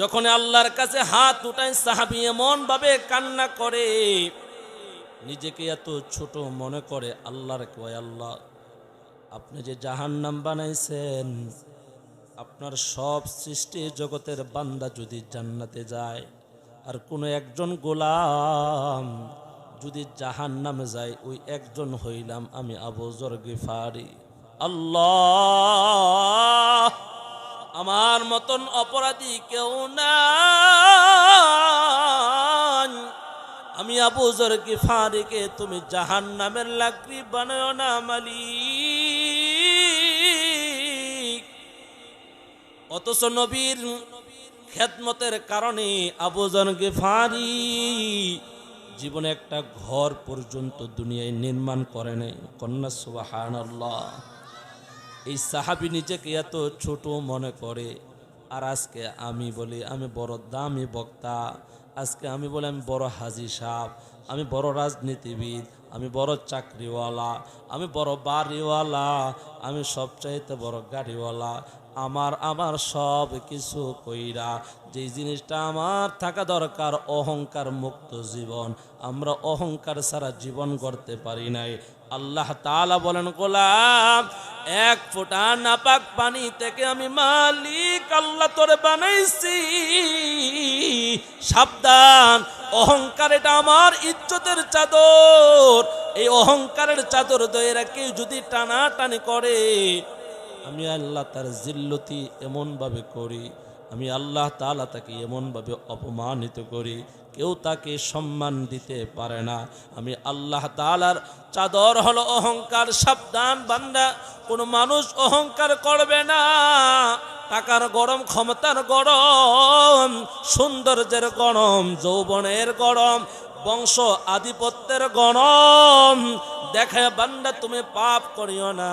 যখন আল্লাহর কাছে হাত উঠায় সাহাবী এমন ভাবে কান্না করে, নিজেকে এত ছোট মনে করে, আল্লাহর কয়, আল্লাহ আপনি যে জাহান্নাম বানাইছেন, আপনার সব সৃষ্টি জগতের বান্দা যদি জান্নাতে যায়, আর কোনো একজন গোলাম যদি জাহান্নামে যায়, ওই একজন হইলাম আমি আবু যর গিফারি। আল্লাহ, আমার মতন অপরাধী কেউ নাই, আমি আবু যর গিফারিকে তুমি জাহান্নামের লাকড়ি বানাও না মালিক। অথচ নবীর খেদমতের কারণে আবু যর গিফারি জীবনে একটা ঘর পর্যন্ত দুনিয়ায় নির্মাণ করে নাই। কন্যা সুবহানাল্লাহ। এই সাহাবী নিজেকে এত ছোট মনে করে, আর আজকে আমি বলি আমি বড় দামি বক্তা, আজকে আমি বলি আমি বড় হাজী সাহেব, আমি বড় রাজনীতিবিদ, আমি বড় চাকরিওয়ালা, আমি বড় বাড়িওয়ালা, আমি সবচাইতে বড় গাড়িওয়ালা। আমার সব কিছু কইরা যে জিনিসটা আমার থাকা দরকার, অহংকার মুক্ত জীবন, আমরা অহংকার ছাড়া জীবন গড়তে পারি নাই। আল্লাহ তাআলা বলেন, গোলাম এক ফোঁটা নাপাক পানি থেকে আমি মালিক আল্লাহ তোরে বানাইছি, সাবধান। অহংকার এটা আমার ইজ্জতের চাদর, এই অহংকারের চাদর ধরে কেউ যদি টানাটানি করে, আমি আল্লাহ তার জিল্লতি এমন ভাবে করি, আমি আল্লাহ তাআলা তাকে এমন ভাবে অপমানিত করি, কেউ তাকে সম্মান দিতে পারে না। আমি আল্লাহ তাআলার চাদর হলো অহংকার। সাবধান বান্দা, কোনো মানুষ অহংকার করবে না। টাকার গরম, ক্ষমতার গরম, সৌন্দর্যের গরম, যৌবনের গরম, বংশ আধিপত্যের গরম দেখে বান্দা তুমি পাপ করিও না।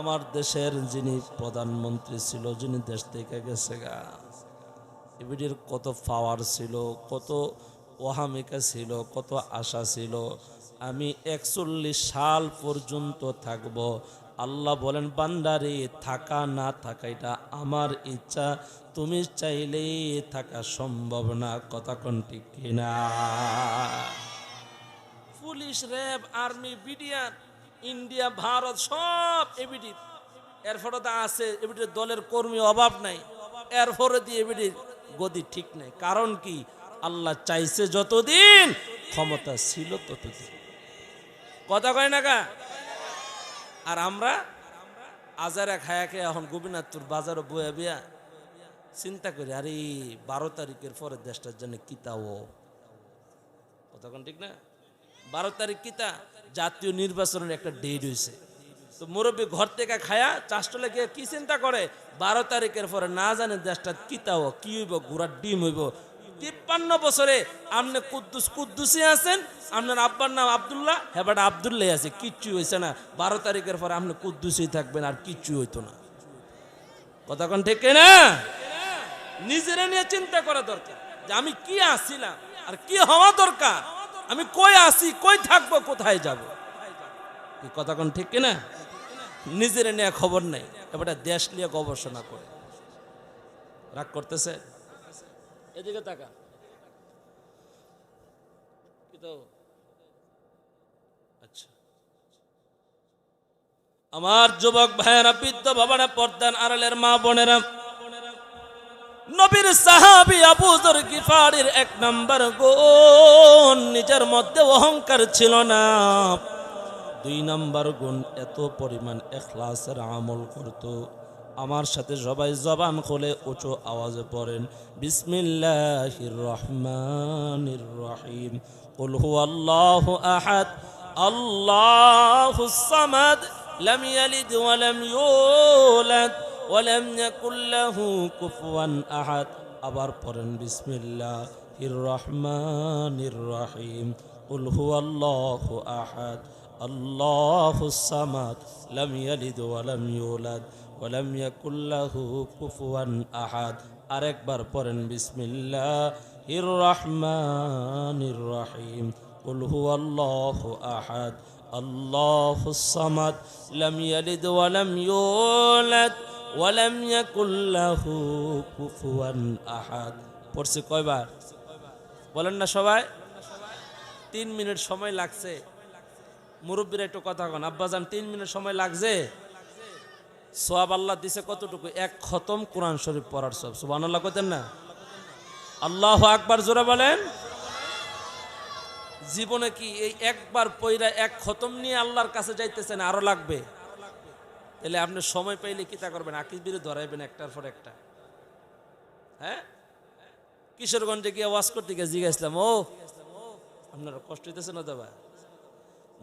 আমার দেশের যিনি প্রধানমন্ত্রী ছিল, যিনি দেশ থেকে গেছে গা, এবিডির কত পাওয়ার ছিল, কত ওহামিকা ছিল, কত আশা ছিল। আমি 41 সাল পর্যন্ত থাকব। আল্লাহ বলেন বান্দারে থাকা না থাকা এটা আমার ইচ্ছা, তুমি চাইলে থাকা সম্ভব না। কথা কোন ঠিক কিনা? Police, RAB, army, BDR, India, Bharat সব এবিডি এরপরে তো আছে। এবিডির দলের কর্মী অভাব নাই, এরপরে দিয়ে এবিডির গদি ঠিক নাই। কারণ কি? আল্লাহ চাইছে যতদিন, ক্ষমতা ছিল ততদিন। কথা কয় না কা? আর আমরা আজারে খায়া খেয়ে এখন গোবিনাথপুর বাজারে বয়ে বিয়া চিন্তা করি, আরে 12 তারিখের পরে দেশটার জন্য কিতাও। কথা কোন ঠিক না? 12 তারিখ কিতা জাতীয় নির্বাচনের একটা ডেট হয়েছে। তো মুরব্বী ঘর থেকে খায়া চাষটলে গিয়ে কি চিন্তা করে, 12 তারিখের পরে না জানে দেশটা কিতাও কি হইব, ঘোড়ার ডিম হইব। 53 বছরে আপনি কুদ্দুসি আছেন, আপনার আব্বার নাম আব্দুল্লাহ, হ্যাঁ আব্দুল্লাহ আছে, কিচ্ছু হয়েছে না। 12 তারিখের পরে আপনি কুদ্দুসি থাকবেন, আর কিচ্ছু হইতো না। কথা কোন ঠিক না? নিজেরা নিয়ে চিন্তা করা দরকার যে আমি কি আসছিলাম আর কি হওয়া দরকার, আমি কই আসি, কই থাকবো, কোথায় যাব। কথা কোন ঠিক কিনা? নিজের নিয়ে খবর নেই, এবারে দেশ নিয়ে গবেষণা করে। রাগ করতেছে? এদিকে তাকা। আচ্ছা, আমার যুবক ভাইয়েরা, বৃদ্ধ বাবারা, পর্দার আড়ালের মা বোনেরা, নবীর সাহাবী আবু যর গিফারির 1 নাম্বার গুণ নিজের মধ্যে অহংকার ছিল না। 2 নাম্বার গুণ এত পরিমাণ ইখলাসের আমল করত। আমার সাথে সবাই জবান খুলে উঁচু আওয়াজে পড়েন, বিসমিল্লাহির রহমানির রহিম। কুল হুয়াল্লাহু আহাদ আল্লাহুস সামাদ লাম ইয়ালিদ ওয়া লাম ইউলাদ ওয়ালাম ইয়াকুল লাহু কুফুয়ান আহাদ। আবার পড়েন, বিসমিল্লাহির রহমানির রহিম। কুল হুয়াল্লাহু আহাদ আল্লাহুস সামাদ লাম ইয়ালিদ ওয়া লাম ইউলাদ ওয়ালাম ইয়াকুল লাহু কুফুয়ান আহাদ। আরেকবার পড়েন, বিসমিল্লাহির রহমানির রহিম। কুল হুয়াল্লাহু আহাদ আল্লাহুস সামাদ লাম ইয়ালিদ ওয়া লাম ইউলাদ ওয়ালাম ইয়াকুল লাহু কুফুয়ান আহাদ। পড়ছে কয়বার বলেন না সবাই? 3 মিনিট সময় লাগছে। মুরব্বীরা একটু কথা কন, আব্বাজান 3 মিনিট সময় লাগছে। সওয়াব আল্লাহ দিছে কতটুকু? 1 খতম কোরআন শরীফ পড়ার সব। সুবহানাল্লাহ কইতেন না? আল্লাহু আকবার জোরে বলেন। জীবনে কি এই একবার পয়রা 1 খতম নিয়ে আল্লাহর কাছে যাইতেছেন? আরো লাগবে? তাহলে আপনি সময় পাইলে কিতা করবেন? আকিবিরে ধরাইবেন একটার পর একটা। হ্যাঁ, কিশোরগঞ্জে গিয়ে ওয়াজ করতে গিয়ে জিজ্ঞাসলাম, ও আপনারা কষ্ট হইতেছে না দাদা?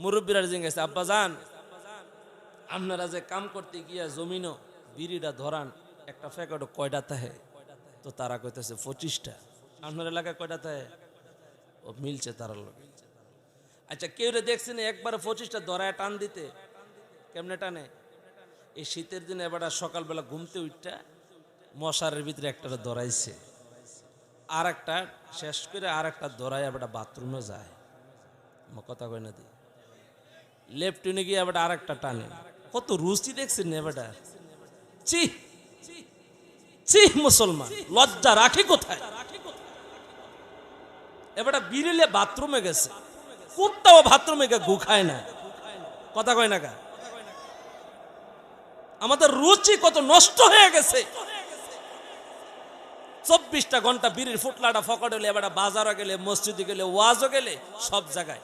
মুরব্বীরা জিজ্ঞাসা, আব্বা যান আপনারা যে কাম করতে গিয়া জমিনও বিড়িটা ধরান, একটা ফ্যাকেটও কয়টা থাকে? তো তারা কইতেছে 25টা। আপনার এলাকায় কয়টা থাকে? ও মিলছে তার লোক। আচ্ছা, কেউ রে দেখছেন একবারে 25টা ধরায় টান দিতে? কেমনে টানে? এই শীতের দিনে এবার সকালবেলা ঘুমতে উঠটা মশারের ভিতরে একটা ধরাইছে, আর একটা শেষ করে আর একটা ধরাই এবার বাথরুমে যায়। কথা কয় না দি লেফটিনে গিয়ে এবার আর একটা টানে। কত রুচি দেখছেন এবারটা? চি চি, মুসলমান লজ্জা রাখি কোথায়? এবারটা বিড়িলে বাথরুমে গেছে, কুত্তাও বাথরুমে গিয়ে গু খায় না। কথা কয় না গা? আমাদের রুচি কত নষ্ট হয়ে গেছে। 24টা ঘন্টা বিড়ির ফুটলাটা ফকট হলে, এবার বাজারও গেলে, মসজিদে গেলে, ওয়াজও গেলে, সব জায়গায়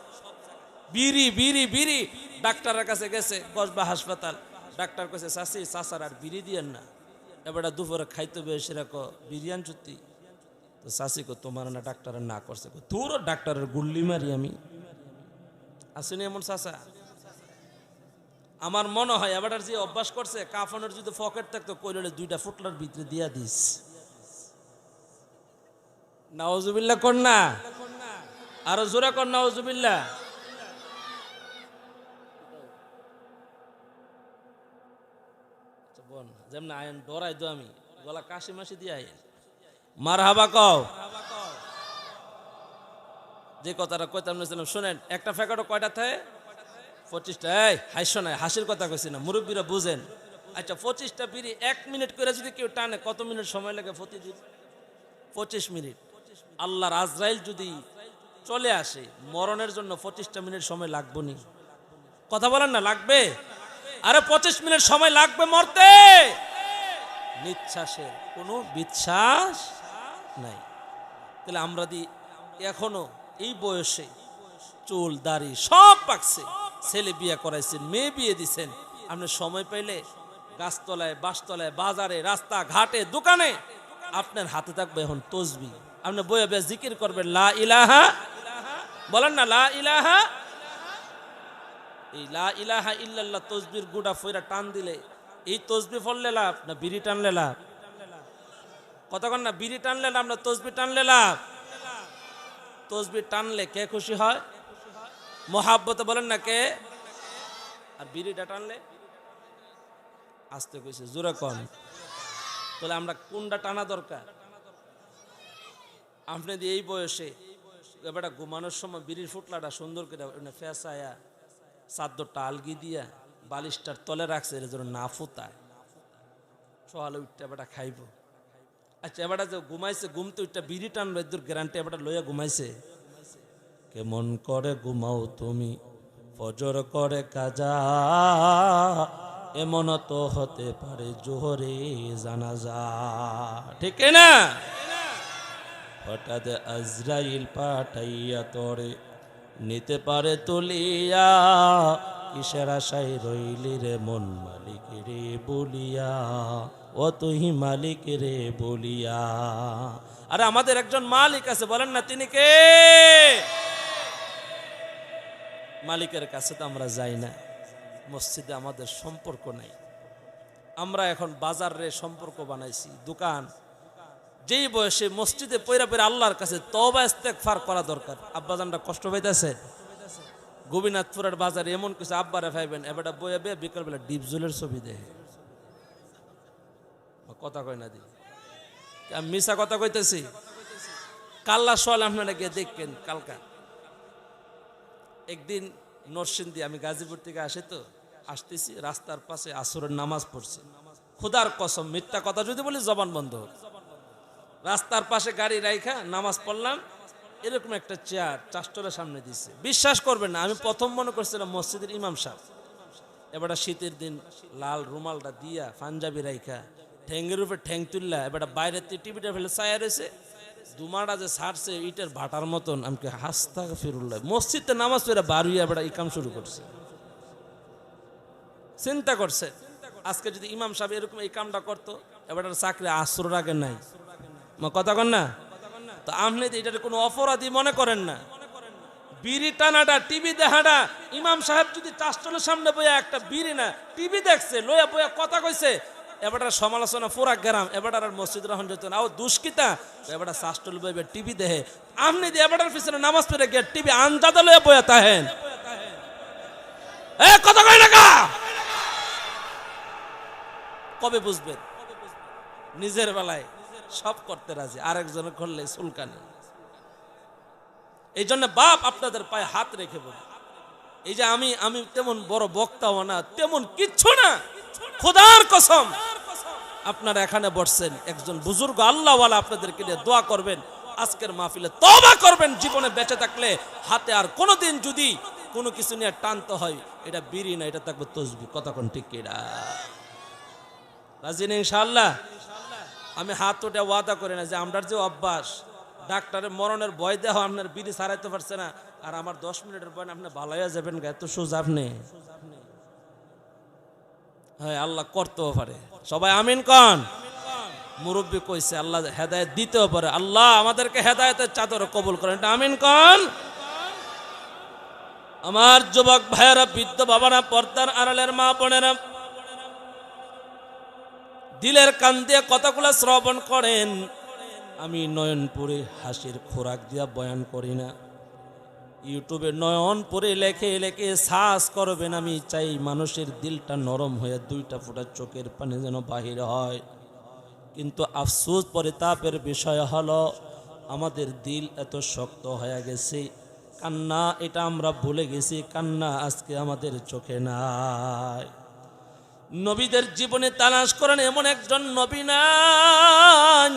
বিড়ি বিড়ি বিড়ি। ডাক্তারের কাছে গেছে, কসবা হাসপাতাল, ডাক্তার কাছে চাষি চাষার আর বিড়ি দিয়েন না, এবার দুপুরে খাইতে বেশি রাখো বিরিয়ান চুতি। তো চাষি কো তোমার না ডাক্তারের না করছে, তোর ডাক্তারের গুল্লি মারি আমি। আসেনি এমন চাষা? আমার মনে হয় এবার যে অভ্যাস করছে, কাফনের যদি পকেট থাকতো কইলে 2টা ফুটলার ভিতরে দিয়া দিস। নাউজুবিল্লাহ কর না, আরো জোরে কর নাউজুবিল্লাহ। বোন যেমন আইন ডরাই দো আমি, গলা কাশি মাসি দিয়ে আইন। মারহাবা কও। যে কথাটা কইতাম নিয়েছিলাম শুনেন, একটা প্যাকেটও কয়টা থাকে? 25টা। এই হাসো না, হাসির কথা কইছি না, মুরব্বীরা বুঝেন। আচ্ছা 25টা বিড়ি 1 মিনিট করে যদি কেউ টানে কত মিনিট সময় লাগে প্রতিদিন? 25 মিনিট। আল্লাহর আজরাইল যদি চলে আসে মরণের জন্য 25টা মিনিট সময় লাগবে নি? কথা বলেন না, লাগবে? আরে 25 মিনিট সময় লাগবে মরতে। নিঃশ্বাসের কোনো বিশ্বাস নাই। তাহলে আমরা এখনো এই বয়সে চুল দাড়ি সব পাকছে, ছেলে বিয়ে করাইছেন, মেয়ে বিয়ে দিছেন, আপনি সময় পাইলে গাছতলায়, বাসতলায়, বাজারে, রাস্তা ঘাটে, দোকানে আপনার হাতে থাকবে এখন তসবিহ। আপনি বয়ে বয়ে জিকির করবেন লা ইলাহা, বলেন না লা ইলাহা। এই লা ইলাহা ইল্লাল্লাহ তসবির গুড়া ফইরা টান দিলে, এই তসবিহ পড়লে লাভ না বিড়ি টানলে লাভ? কতক্ষণ না বিড়ি টানলে লাভ না তসবিহ টানলে লাভ? তসবিহ টানলে কে খুশি হয়? মোহাব্বতে বলেন না কে? আর বিড়িটা টানলে আসতে কইছে জোরে কন। তাহলে আমরা কোনটা টানা দরকার? আপনি এই বয়সে এবার ঘুমানোর সময় বিড়ির ফুটলাটা সুন্দর করে ফেসায়া চাদরটা আলগি দিয়া বালিশটার তলে রাখছে, এর জন্য না ফুটায়, সকালে উঠতে এবারটা খাইব। আচ্ছা এবারটা যে ঘুমাইছে, ঘুমতে উঠটা বিড়ি টানবে, দূর গ্যারান্টি এবারটা লইয়া ঘুমাইছে। কেমন করে ঘুমাও তুমি ফজর করে কাজা, এমন তো হতে পারে জোহরে জানাজা, ঠিক না? হঠাৎ আজরাইল পাঠাইয়া তরে নিতে পারে তুলিয়া, কিসের আশায় রইলি রে মন মালিক রে বলিয়া, ও তুই মালিক রে বলিয়া। আরে আমাদের একজন মালিক আছে, বলেন না তিনি কে? মালিকের কাছে তো আমরা যাই না, মসজিদে আমাদের সম্পর্ক নাই। আমরা এখন বাজারে সম্পর্ক বানাইছি, দোকান। যেই বয়সে মসজিদে পয়রা পয়রা আল্লাহর কাছে তওবা ইস্তেগফার করা দরকার। আব্বাজানরা কষ্ট পাইতেছে। গোবিনাথপুরের বাজারে এমন কিছু আব্বারে ভাইবেন এবারটা বইয়া বে বিকালবেলা ডিপজলের ছবি দেখে, কথা কয় না দি, আমি মিশা কথা কইতেছি। কাল্লা সোয়াল আপনারা গিয়ে দেখবেন। কালকা একদিন নরসিংদী, আমি গাজীপুর থেকে আসতেছি, রাস্তার পাশে আসরের নামাজ পড়ছি। খোদার কসম, মিথ্যা কথা যদি বলি জবান বন্ধ হোক। রাস্তার পাশে গাড়ি রাইখা নামাজ পড়লাম, এরকম একটা চেয়ার চারটার সামনে দিচ্ছে। বিশ্বাস করবেন না, আমি প্রথম মনে করছিলাম মসজিদের ইমাম সাহেব। এবারটা শীতের দিন লাল রুমালটা দিয়া পাঞ্জাবি রাইখা ঠ্যাঙ্গের উপরে ঠ্যাং তুললা, এবারটা বাইরে টিভিটা ফেলে ছায়া রয়েছে, দুমাটা যে ছাড়ছে ইটের ভাটার মতন। আমাকে হাসতা ফিরুল্লাহ মসজিদে নামাজ পড়ে বারুইয়া এবার এই কাম শুরু করছে। চিন্তা করছে আজকে যদি ইমাম সাহেব এরকম এই কামটা করতো, এবার চাকরি আসর আগে নাই, কথা কন না? তো আপনি এটার কোনো অপরাধী মনে করেন না। বিড়ি টানাটা, টিভি দেখাটা, ইমাম সাহেব যদি চাষটলের সামনে বইয়া একটা বিড়ি না টিভি দেখছে, লইয়া বইয়া কথা কইছে, এবার সমালোচনা পুরা গ্রাম, এবার আর মসজিদ রহন যেত না। ও দুষ্কিতা, এবার চাষটল বইবে টিভি দেখে, আপনি দিয়ে এবার পিছনে নামাজ পড়ে গিয়ে টিভি আন্দাজা লইয়া বইয়া তাহেন, কথা কয় না কা? কবে বুঝবেন? নিজের বেলায় সব করতে রাজি, আরেকজনে করলে সুলকানি। এই জন্য বাপ আপনাদের পায়ে হাত রেখে বলি, এই যে আমি তেমন বড় বক্তাও না, তেমন কিচ্ছু না, খোদার কসম। আপনারা এখানে বসছেন, একজন বুজুর্গ আল্লাহওয়ালা আপনাদেরকে নিয়ে দোয়া করবেন, আজকের মাহফিলে তওবা করবেন। জীবনে বেঁচে থাকলে হাতে আর কোনোদিন যদি কোনো কিছু নিয়ে টানতে হয়, এটা বিড়ি না, এটা থাকবে তসবিহ। কথা কোন ঠিক কিনা? রাজি নেই ইনশাআল্লাহ? আমি হাত উঠে ওয়াদা করি না যে আমরার যে অভ্যাস, ডাক্তারের মরণের ভয় দেওয়া, আপনার বিড়ি ছাড়াইতে পারছে না, আর আমার 10 মিনিটের বয়ন আপনি ভালো হয়ে যাবেন, এত সোজা আপনি? হ্যাঁ, আল্লাহ করতেও পারে। সবাই আমিন কন। মুরব্বী কইছে আল্লাহ হেদায়েত দিতেও পারে। আল্লাহ আমাদেরকে হেদায়েতের চাদরে কবুল করেন, আমিন কন। আমার যুবক ভাইয়েরা, বৃদ্ধ বাবারা, পর্দার আড়ালের মা বোনেরা, দিলের কান দিয়ে কথাগুলো শ্রবণ করেন। আমি নয়নপুরে হাসির খোরাক দিয়া বয়ান করি না, ইউটিউবে নয়নপুরে লেখে লেখে সার্চ করবেন। আমি চাই মানুষের দিলটা নরম হয়ে 2টা ফোঁটা চোখের পানি যেন বাহির হয়। কিন্তু আফসোস পরিতাপের বিষয় হলো আমাদের দিল এত শক্ত হয়ে গেছে, কান্না এটা আমরা ভুলে গেছি, কান্না আজকে আমাদের চোখে নাই। নবীদের জীবনে তালাশ করেন এমন একজন নবী নাই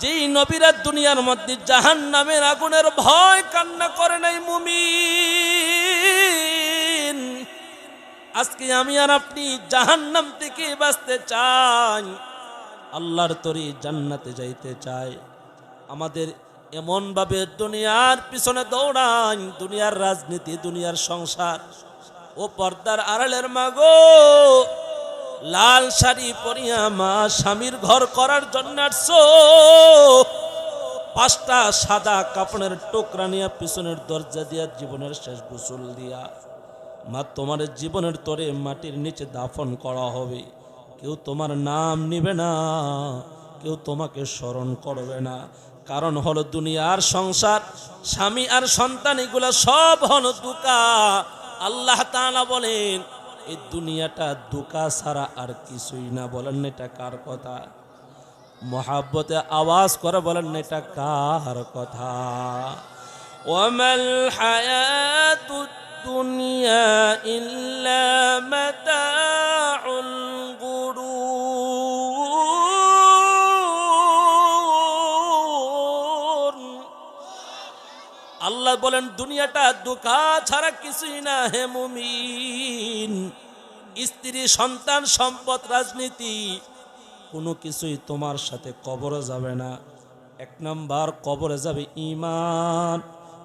যেই নবীরা দুনিয়ার মধ্যে জাহান্নামের আগুনের ভয় কান্না করে নাই। মুমিন, আজকে আমি আর আপনি জাহান্নাম থেকে বাঁচতে চাই, আল্লাহর তরি জান্নাতে যাইতে চাই। আমাদের এমন ভাবে দুনিয়ার পিছনে দৌড়াই, দুনিয়ার রাজনীতি, দুনিয়ার সংসার, ও পর্দার আড়ালের মাগো লাল শাড়ি পরিয়া মা স্বামীর ঘর করার জন্য আসছো, 5টা সাদা কাপড়ের টুকরা নিয়ে পিছনের দরজা দিয়া জীবনের শেষ গোসল দিয়া মা তোমার জীবনের তরে মাটির নিচে দাফন করা হবে। কেউ তোমার নাম নিবে না, কেউ তোমাকে স্মরণ করবে না। কারণ হলো দুনিয়ার সংসার, স্বামী আর সন্তান, এগুলা সব হলো দুকা। আল্লাহ তাআলা বলেন এই দুনিয়াটা দুকা ছাড়া আর কিছুই না। বলেন এটা কার কথা? মোহাব্বতে আওয়াজ করে বলেন এটা কার কথা? ওয়ামাল হায়াতুদ দুনিয়া ইল্লা মাতাউল গুরুর। আল্লাহ বলেন দুনিয়াটা দুকা ছাড়া কিছুই না। হে মুমিন, স্ত্রী, সন্তান, সম্পদ, রাজনীতি কোনো কিছুই তোমার সাথে কবরে যাবে না। 1 নম্বর কবরে যাবে ঈমান,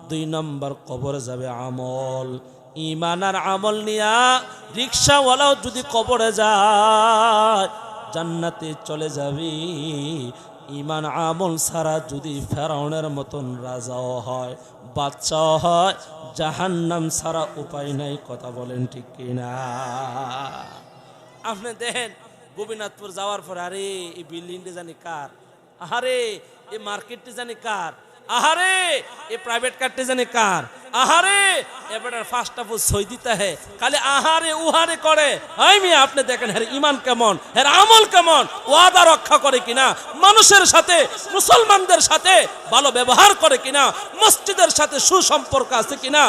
2 নম্বর কবরে যাবে আমল। ঈমান আর আমল নিয়া রিকশাওয়ালাও যদি কবরে যায় জান্নাতে চলে যাবে। ঈমান আমল ছাড়া যদি ফেরাউনের মতন রাজাও হয়, বাদশাও হয়, জাহান্নাম ছাড়া উপায় নাই। কথা বলেন ঠিক কিনা? আপনি দেখেন গোপীনাথপুর যাওয়ার পর, আরে এই বিল্ডিংটি জানি কার, আহারে এই মার্কেটটি জানি কার, আহারে এই প্রাইভেট কারটি জানি কার, আহারে এবার ফার্স্ট অফ সই দিতে হে, খালি আহারে উহারে করে। আপনি দেখেন হের ইমান কেমন, হের আমল কেমন, ওয়াদা রক্ষা করে কিনা, মানুষের সাথে, মুসলমানদের সাথে ভালো ব্যবহার করে কিনা, মসজিদের সাথে সুসম্পর্ক আছে কিনা,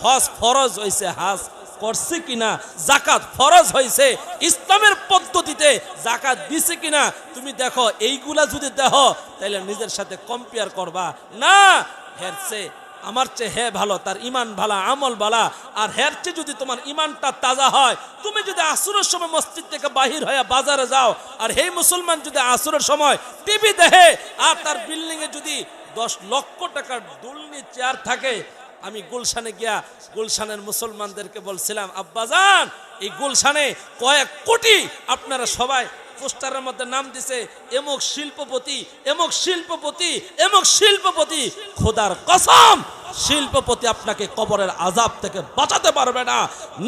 হজ ফরজ হয়েছে হাজ করছে কিনা, জাকাত ফরজ হয়েছে ইসলামের পদ্ধতিতে জাকাত দিছে কিনা, তুমি দেখো। এইগুলা যদি দেখো তাহলে নিজের সাথে কম্পেয়ার করবা না। হের চেয়ে আমার চেয়ে হে ভালো, তার ইমান ভালা, আমল ভালা। আর হের চেয়ে যদি তোমার ইমানটা তাজা হয়, তুমি যদি আসরের সময় মসজিদ থেকে বাহির হয়ে বাজারে যাও, আর এই মুসলমান যদি আসরের সময় টিভি দেখে, আর তার বিল্ডিং এ যদি 10 লক্ষ টাকার দুলনি চেয়ার থাকে। আমি গুলশানে গিয়া গুলশানের মুসলমানদেরকে বলছিলাম, আব্বাজান এই গুলশানে কয়েক কোটি, আপনারা সবাই পোস্টারের মধ্যে নাম দিছে এমক শিল্পপতি, এমক শিল্পপতি, এমক শিল্পপতি। খোদার কসম, শিল্পপতি আপনাকে কবরের আযাব থেকে বাঁচাতে পারবে না।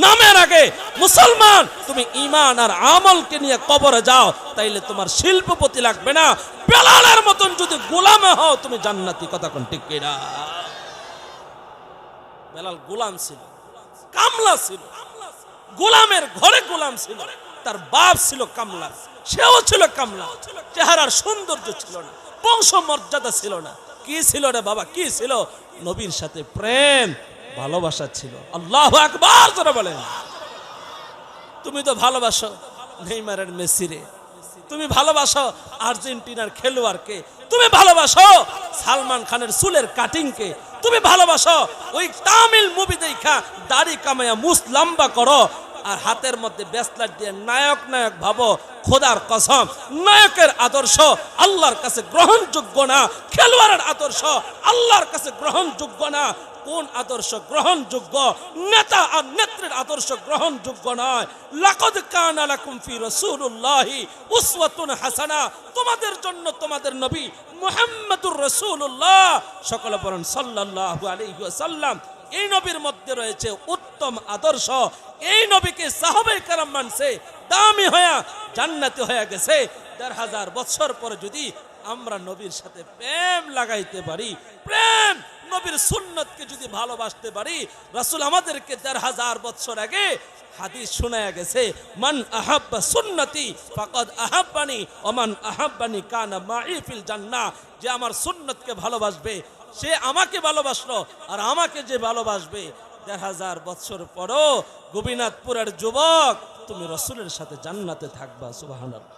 নামের আগে মুসলমান, তুমি ঈমান আর আমলকে নিয়ে কবরে যাও, তাইলে তোমার শিল্পপতি লাগবে না। বেলালের মতন যদি গোলামে হও, তুমি জান্নাতি। কথা কোন ঠিক কিনা? বেলাল গোলাম ছিল, কামলা ছিল, গোলামের ঘরে গোলাম ছিল। তার বাপ ছিল কামলা, সেও ছিল কামলা। চেহারার সৌন্দর্য ছিল না, বংশ মর্যাদা ছিল না। কি ছিল রে বাবা? কি ছিল? নবীর সাথে প্রেম, ভালোবাসা ছিল। আল্লাহু আকবার জোরে বলেন। তুমি তো ভালোবাসো নেইমারের মেসিরে, তুমি ভালোবাসো আর্জেন্টিনার খেলোয়াড়কে, তুমি ভালোবাসো সালমান খানের চুলের কাটিংকে, তুমি ভালোবাসো ওই তামিল মুভি দেখা দাড়ি কামাইয়া মুস লম্বা করো, আর হাতের মধ্যে ব্রেসলেট দিয়ে নায়ক নায়ক ভাবো। খোদার কসম, নায়কের আদর্শ আল্লাহর কাছে গ্রহণযোগ্য না, খেলোয়াড়ের আদর্শ আল্লাহর কাছে গ্রহণযোগ্য না। কোন আদর্শ গ্রহণযোগ্য? নেতা আর নেত্রীর আদর্শ গ্রহণযোগ্য নয়। লাকাদ কানা লাকুম ফি রাসূলুল্লাহি উসওয়াতুন হাসানা। তোমাদের জন্য তোমাদের নবী মুহাম্মদুর রাসূলুল্লাহ, সকলে বলেন সাল্লাল্লাহু আলাইহি ওয়াসাল্লাম, এই নবীর মধ্যে রয়েছে উত্তম আদর্শ। এই নবীকে সাহাবায়ে কেরাম মানছে, দামি হয়ে জান্নাতি হয়ে গেছে। ১৫০০ বছর পরে যদি আমরা নবীর সাথে প্রেম লাগাইতে পারি, প্রেম নবীর সুন্নতকে যদি ভালোবাসতে পারি, রাসূল আমাদেরকে ১৫০০ বছর আগে হাদিস শোনায়া গেছে, মান আহাব্বা সুন্নতি ফাকাদ আহাব্বানি ওয়া মান আহাব্বানি কানা মাই ফিল জান্নাহ। যে আমার সুন্নতকে ভালোবাসবে সে আমাকে ভালোবাসলো, আর আমাকে যে ভালোবাসবে ১৫০০ বছর পরও গোপীনাথপুরের যুবক তুমি রাসূলের সাথে জান্নাতে থাকবা। সুবহানাল্লাহ।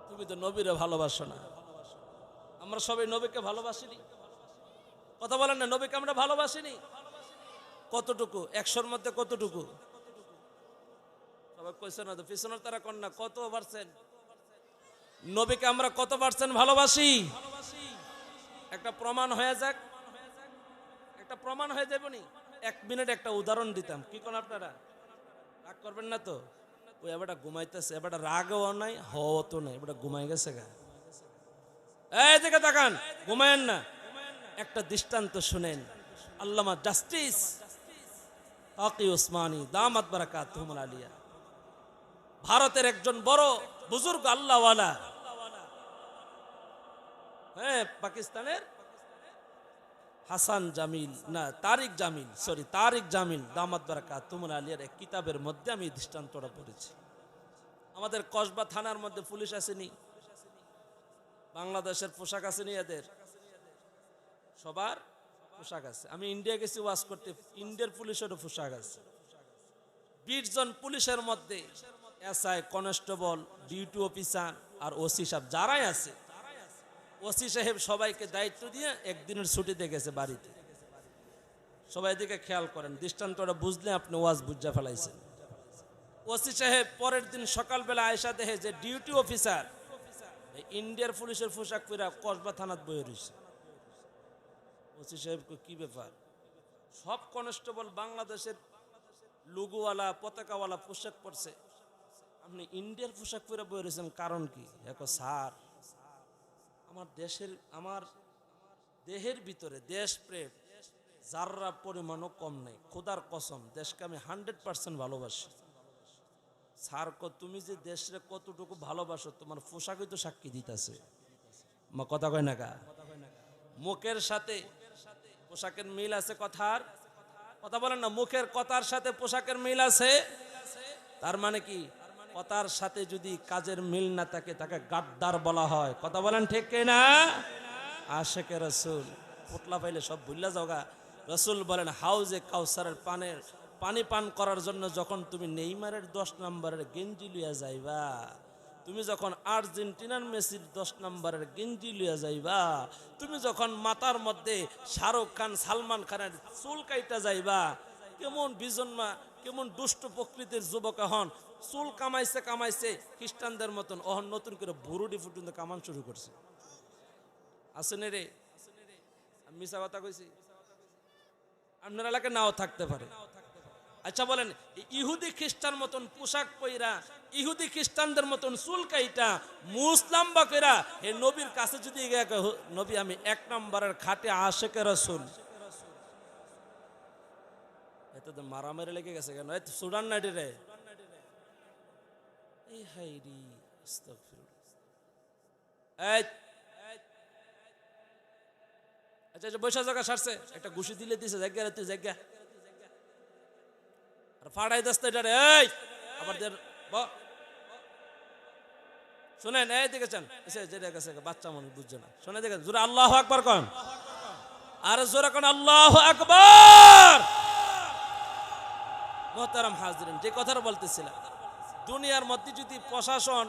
তুমি তো নবীরে ভালোবাসো না। আমরা সবাই নবীকে ভালোবাসিনি, কথা বলেন না, নবীকে আমরা ভালোবাসিনি। কতটুকু? ১০০-র মধ্যে কতটুকু? সবাই কইছে না তো, পিছনের তারা কন্যা কত পারছেন? নবীকে আমরা কত পারছেন ভালোবাসি? একটা প্রমাণ হয়ে যাক, একটা প্রমাণ হয়ে যাবে নি। ১ মিনিট একটা উদাহরণ দিতাম, কি কোন আপনারা রাগ করবেন না তো? ওই এবারটা ঘুমাইতেছে, এবারটা রাগও নাই হওয়া তো নাই, এবারটা ঘুমাই গেছে গা। এই দিকে তাকান, ঘুমায়েন না। একটা দৃষ্টান্ত শুনেন। আল্লামা জাস্টিস তাকি উসমানী দামাত বারাকাতুহুল আলিয়া, ভারতের একজন বড় বুজুর্গ আল্লাহওয়ালা, হ্যাঁ, পাকিস্তানের হাসান জামিল না তারিক জামিল, সরি তারিক জামিল দামাত বারাকাতুহুল আলিয়ার এক কিতাবের মধ্যে আমি দৃষ্টান্তটা পড়েছি। আমাদের কসবা থানার মধ্যে পুলিশ আসেনি, বাংলাদেশের পোশাক আসেনি, এদের সবার পোশাক আছে। আমি ইন্ডিয়া গেছি ওয়াজ করতে, ইন্ডিয়ার পুলিশেরও পোশাক আছে। ২০ জন পুলিশের মধ্যে এসআই, কনস্টেবল, ডিউটি অফিসার আর ওসি সাহেব যারাই আছে, ওসি সাহেব সবাইকে দায়িত্ব দিয়ে একদিনের ছুটিতে গেছে বাড়িতে। সবাই দিকে খেয়াল করেন, দৃষ্টান্তটা বুঝলে আপনি ওয়াজ বুঝা ফেলাইছেন। ওসি সাহেব পরের দিন সকালবেলা আয়সা দেখে যে ডিউটি অফিসার ইন্ডিয়ার পুলিশের পোশাক পরে কসবা থানাত বয়ে রয়েছে। ওসি সাহেবকে কি ব্যাপার? সব কনস্টেবল বাংলাদেশের লুগুওয়ালা পতাকাওয়ালা পোশাক পরছে, আপনি ইন্ডিয়ার পোশাক পরে বয়ে রয়েছেন, কারণ কি? দেখো স্যার, আমার দেহের ভিতরে দেশ প্রেম যাররা পরিমাণও কম নেই, খোদার কসম দেশকে আমি 100% ভালোবাসি। স্যার তুমি যে দেশে কতটুকু ভালোবাসো তোমার পোশাকই তো সাক্ষী দিতেছে। মা কথা কয় না কা? মুখের সাথে পোশাকের মিল আছে, কথার কথা বলেন না, মুখের কথার সাথে পোশাকের মিল আছে। তার মানে কি? কথার সাথে যদি কাজের মিল না থাকে তাকে গাদ্দার বলা হয়। কথা বলেন ঠিক না? আশেকে রাসূল পোটলা পাইলে সব ভুল্লা যাওগা। রাসূল বলেন হাউজে কাউসারের পানি পান করার জন্য যখন তুমি নেইমারের 10 নম্বরের গেঞ্জি লইয়া যাইবা, তুমি যখন আর্জেন্টিনার মেসির 10 নম্বরের গেঞ্জি লইয়া যাইবা, তুমি যখন মাথার মধ্যে শাহরুখ খান সালমান খানের চুল কাইটা যাইবা, কেমন বিজন্মা কেমন দুষ্ট প্রকৃতির যুবক হন, চুল কামাইছে খ্রিস্টানদের মতন, অহন নতুন করে বুরুডি ফুটুন কামান শুরু করছে। আসেনে রে, আমি মিছা কথা কইছি? আপনার এলাকায় নাও থাকতে পারে। আচ্ছা বলেন, ইহুদি খ্রিস্টান মতন পোশাক পইরা, ইহুদি খ্রিস্টানদের মতন চুল কাইটা, মুসলাম বা কইরা হে নবীর কাছে যদি নবী আমি 1 নম্বরের খাটে আশেকে রাসূল, এত তো মারামারি লেগে গেছে কেন? এই সুডান নাইডি রে, এই হাইরি আস্তাগফিরুল্লাহ। আচ্ছা বৈশা জায়গা সারছে, একটা ঘুষি দিলে দিছে জায়গা রে, তুই জায়গা আর ফাড়াই দস্তা এটা রে। এই আবার শোনেন, এই দেখেছেন যেটা গেছে বাচ্চা মানুষ বুঝছে না, শোনে দেখেন জোরে আল্লাহু আকবার কোন, আর জোরে কোন আল্লাহু আকবার। মোহতারাম হাজরিন, যে কথাটা বলতেছিলাম, দুনিয়ার মধ্যে যদি প্রশাসন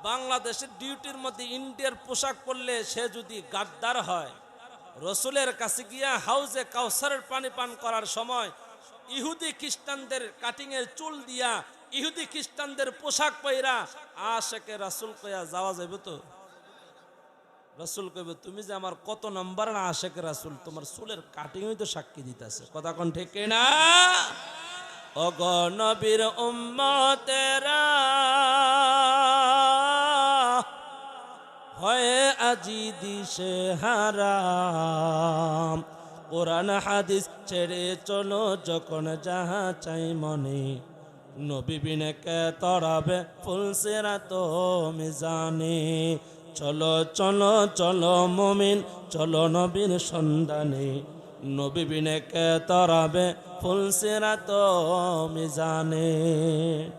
বাংলাদেশের ডিউটির মধ্যে ইন্ডিয়ার পোশাক পরলে সে যদি গাদ্দার হয়, রসুলের কাছে গিয়া হাউজে কাউসারের পানি পান করার সময় ইহুদি খ্রিস্টানদের কাটিং এর চুল দিয়া, ইহুদি খ্রিস্টানদের পোশাক পইরা আশেকে রাসূল কইয়া যাওয়া যাবে তো? রাসূল কইবে তুমি যে আমার কত নাম্বার না আশেকে রাসূল, তোমার চুলের কাটিংই তো সাক্ষী দিতেছে। কথা কোন ঠিক না? ও গো নবীর উম্মতেরা হয়ে আজি দিশে হারাম, কোরআন হাদিস ছেড়ে চলো যখন যাহা চাই মনে, নবী বিনে কে তরাবে ফুলসিরাত মিজানে। চলো চলো চলো মুমিন চলো নবীর সন্ধানে, নবী বিনে কে তরাবে ফুলসিরাত মিজানে।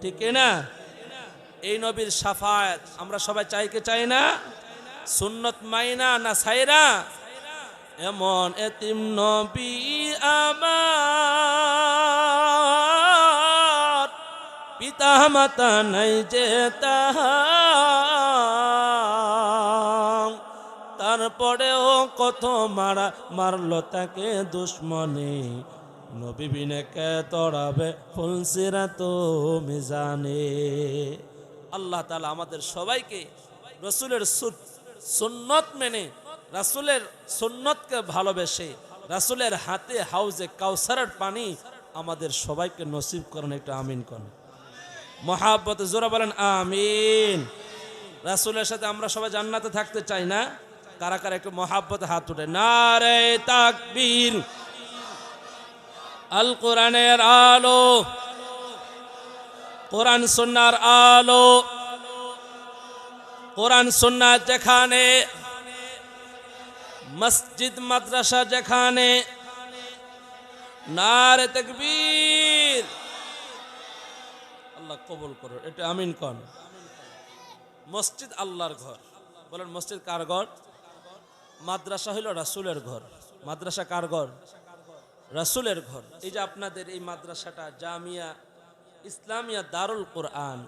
ঠিক না? এই নবীর শাফায়াত আমরা সবাই চাই কি চাই না? সুন্নত মাইনা না ছাইরা? এমন এতিম নবী আমার, পিতা মাতা নাই যে তাহার, তারপরেও কত মারলো তাকে দুশ্মনে, নবী বিনে কে তরাবে ফুলসিরাত মিজানে। আল্লাহ তাআলা আমাদের সবাইকে রাসূলের সুন্নত মেনে, রাসূলের সুন্নতকে ভালোবেসে, রাসূলের হাতে হাউজে কাউসারের পানি আমাদের সবাইকে নসিব করেন। একটু আমিন করেন, মহাব্বতে জোরে বলেন আমিন। রাসূলের সাথে আমরা সবাই জান্নাতে থাকতে চাই না? কারা কারা একটু মহাব্বতে হাত উঠে নারে তাকবীর। আল কোরআনের আলো, কোরআন সুন্নাহর আলো, কোরআন সুন্নাহ যেখানে, মসজিদ মাদ্রাসা যেখানে, নারে তাকবীর। আল্লাহ কবুল করুন, এটা আমিন কোন। মসজিদ আল্লাহর ঘর, বলেন মসজিদ কার ঘর? মাদ্রাসা হইল রাসূলের ঘর। মাদ্রাসা কার ঘর? রাসূলের ঘর। এই যে আপনাদের এই মাদ্রাসাটা জামিয়া ইসলামিয়া দারুল কোরআন,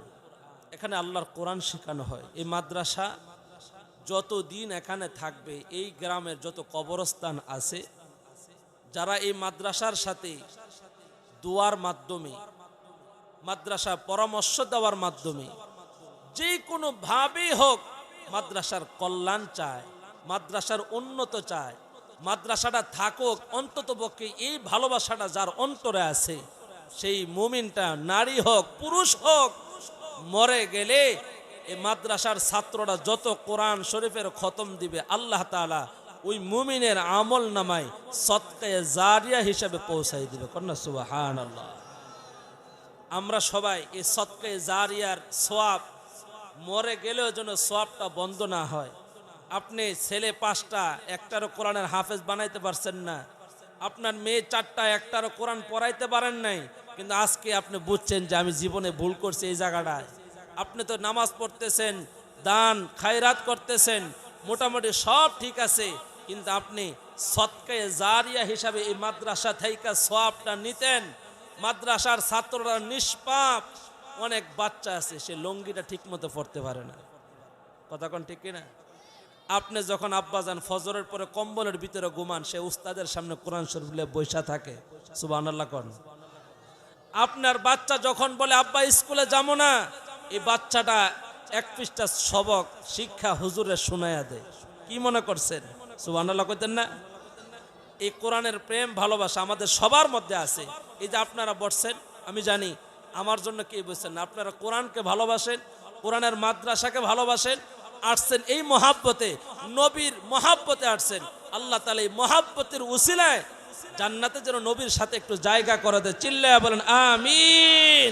এখানে আল্লাহর কোরআন শেখানো হয়। এই মাদ্রাসা যতদিন এখানে থাকবে, এই গ্রামের যত কবরস্থান আছে, যারা এই মাদ্রাসার সাথে দোয়ার মাধ্যমে, মাদ্রাসা পরামর্শ দেওয়ার মাধ্যমে, যে কোনো ভাবেই হোক মাদ্রাসার কল্যাণ চায়, মাদ্রাসার উন্নত চায়, মাদ্রাসাটা থাকুক, অন্তত পক্ষে এই ভালোবাসাটা যার অন্তরে আছে, সেই মুমিনটা নারী হোক পুরুষ হোক, মরে গেলে এই মাদ্রাসার ছাত্ররা যত কোরআন শরীফের খতম দিবে, আল্লাহ তাআলা ওই মুমিনের আমল নামায় সদকায়ে জারিয়া হিসেবে পৌঁছাই দিবে। কন্যা সুবহানাল্লাহ। আমরা সবাই এই সদকায়ে জারিয়ার সওয়াব, মরে গেলেও যেন সওয়াবটা বন্ধ না হয়। আপনি ছেলে 5টা, একটারও কোরআনের হাফেজ বানাইতে পারছেন না, আপনার মেয়ে 4টা, একটারও কোরআন পড়াইতে পারেন নাই, কিন্তু আজকে আপনি বুঝছেন যে আমি জীবনে ভুল করছি এই জায়গাটায়। আপনি তো নামাজ পড়তেছেন, দান খায়রাত করতেছেন, মোটামুটি সব ঠিক আছে, কিন্তু আপনি সদকায়ে জারিয়া হিসাবে এই মাদ্রাসা থেকে সওয়াবটা নিতেন। মাদ্রাসার ছাত্ররা নিষ্পাপ, অনেক বাচ্চা আছে সে লঙ্গিটা ঠিক মতো পড়তে পারে না, কথা কোন ঠিক কিনা? আপনি যখন আব্বাজান ফজরের পরে কম্বলের ভিতরে ঘুমান, সে উস্তাদের সামনে কোরআন শরীফ নিয়ে বসে থাকে, সুবহানাল্লাহ কোন। আপনার বাচ্চা যখন বলে আব্বা স্কুলে যাবো না, এই বাচ্চাটা 1 পৃষ্ঠা সবক শিক্ষা হুজুরে শোনায়া দেয়। কি মনে করছেন? সুবহানাল্লাহ কইতেন না? এই কোরআনের প্রেম ভালোবাসা আমাদের সবার মধ্যে আছে। এই যে আপনারা বসছেন, আমি জানি আমার জন্য কি বলছেন না, আপনারা কোরআনকে ভালোবাসেন, কোরআনের মাদ্রাসাকে ভালোবাসেন, আসছেন এই মহাব্বতে, নবীর মহাব্বতে আসছেন। আল্লাহ তাআলা এই মহাব্বতের উসিলায় জান্নাতে যেন নবীর সাথে একটু জায়গা করে দেয়। চিল্লায়া বলেন আমিন।